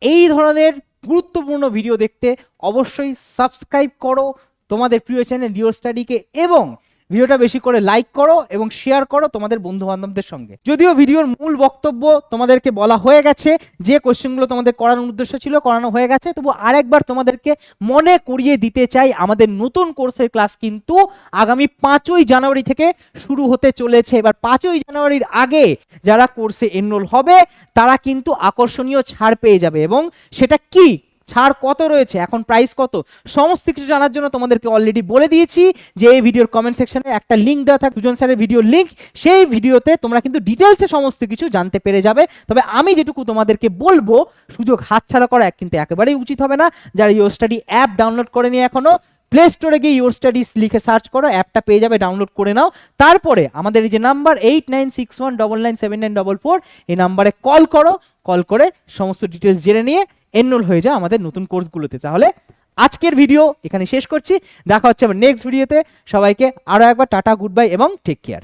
এই ধরনের গুরুত্বপূর্ণ ভিডিও দেখতে অবশ্যই সাবস্ক্রাইব করো তোমাদের প্রিয় চ্যানেল ইওর স্টাডিকে, এবং ভিডিওটা বেশি করে লাইক করো এবং শেয়ার করো তোমাদের বন্ধু বান্ধবদের সঙ্গে। যদিও ভিডিওর মূল বক্তব্য তোমাদেরকে বলা হয়ে গেছে, যে কোশ্চেনগুলো তোমাদের করানোর উদ্দেশ্য ছিল করানো হয়ে গেছে, তবু আরেকবার তোমাদেরকে মনে করিয়ে দিতে চাই, আমাদের নতুন কোর্সের ক্লাস কিন্তু আগামী 5ই জানুয়ারি থেকে শুরু হতে চলেছে। এবার 5ই জানুয়ারির আগে যারা কোর্সে এনরোল হবে তারা কিন্তু আকর্ষণীয় ছাড় পেয়ে যাবে, এবং সেটা কি ছাড় কত রয়েছে, এখন প্রাইস কত, সমস্ত কিছু জানার জন্য তোমাদেরকে অলরেডি বলে দিয়েছি যে এই ভিডিওর কমেন্ট সেকশনে একটা লিঙ্ক দেওয়া থাকে, সুজন স্যারের ভিডিও লিঙ্ক, সেই ভিডিওতে তোমরা কিন্তু ডিটেলসে সমস্ত কিছু জানতে পেরে যাবে। তবে আমি যেটুকু তোমাদেরকে বলবো, সুযোগ হাতছাড়া করা কিন্তু একেবারেই উচিত হবে না। যারা ইওর স্টাডি অ্যাপ ডাউনলোড করে নিয়ে এখনো, প্লে স্টোরে গিয়ে ইওর স্টাডিজ লিখে সার্চ করো, অ্যাপটা পেয়ে যাবে, ডাউনলোড করে নাও। তারপরে আমাদের এই যে নাম্বার 8961997944, এই নাম্বারে কল করো, কল করে সমস্ত ডিটেলস জেনে নিয়ে এনরোল হয়ে যাও আমাদের নতুন কোর্সগুলোতে। তাহলে আজকের ভিডিও এখানে শেষ করছি, দেখা হচ্ছে আবার নেক্সট ভিডিওতে। সবাইকে আরো একবার টাটা, গুড বাই এবং টেক কেয়ার।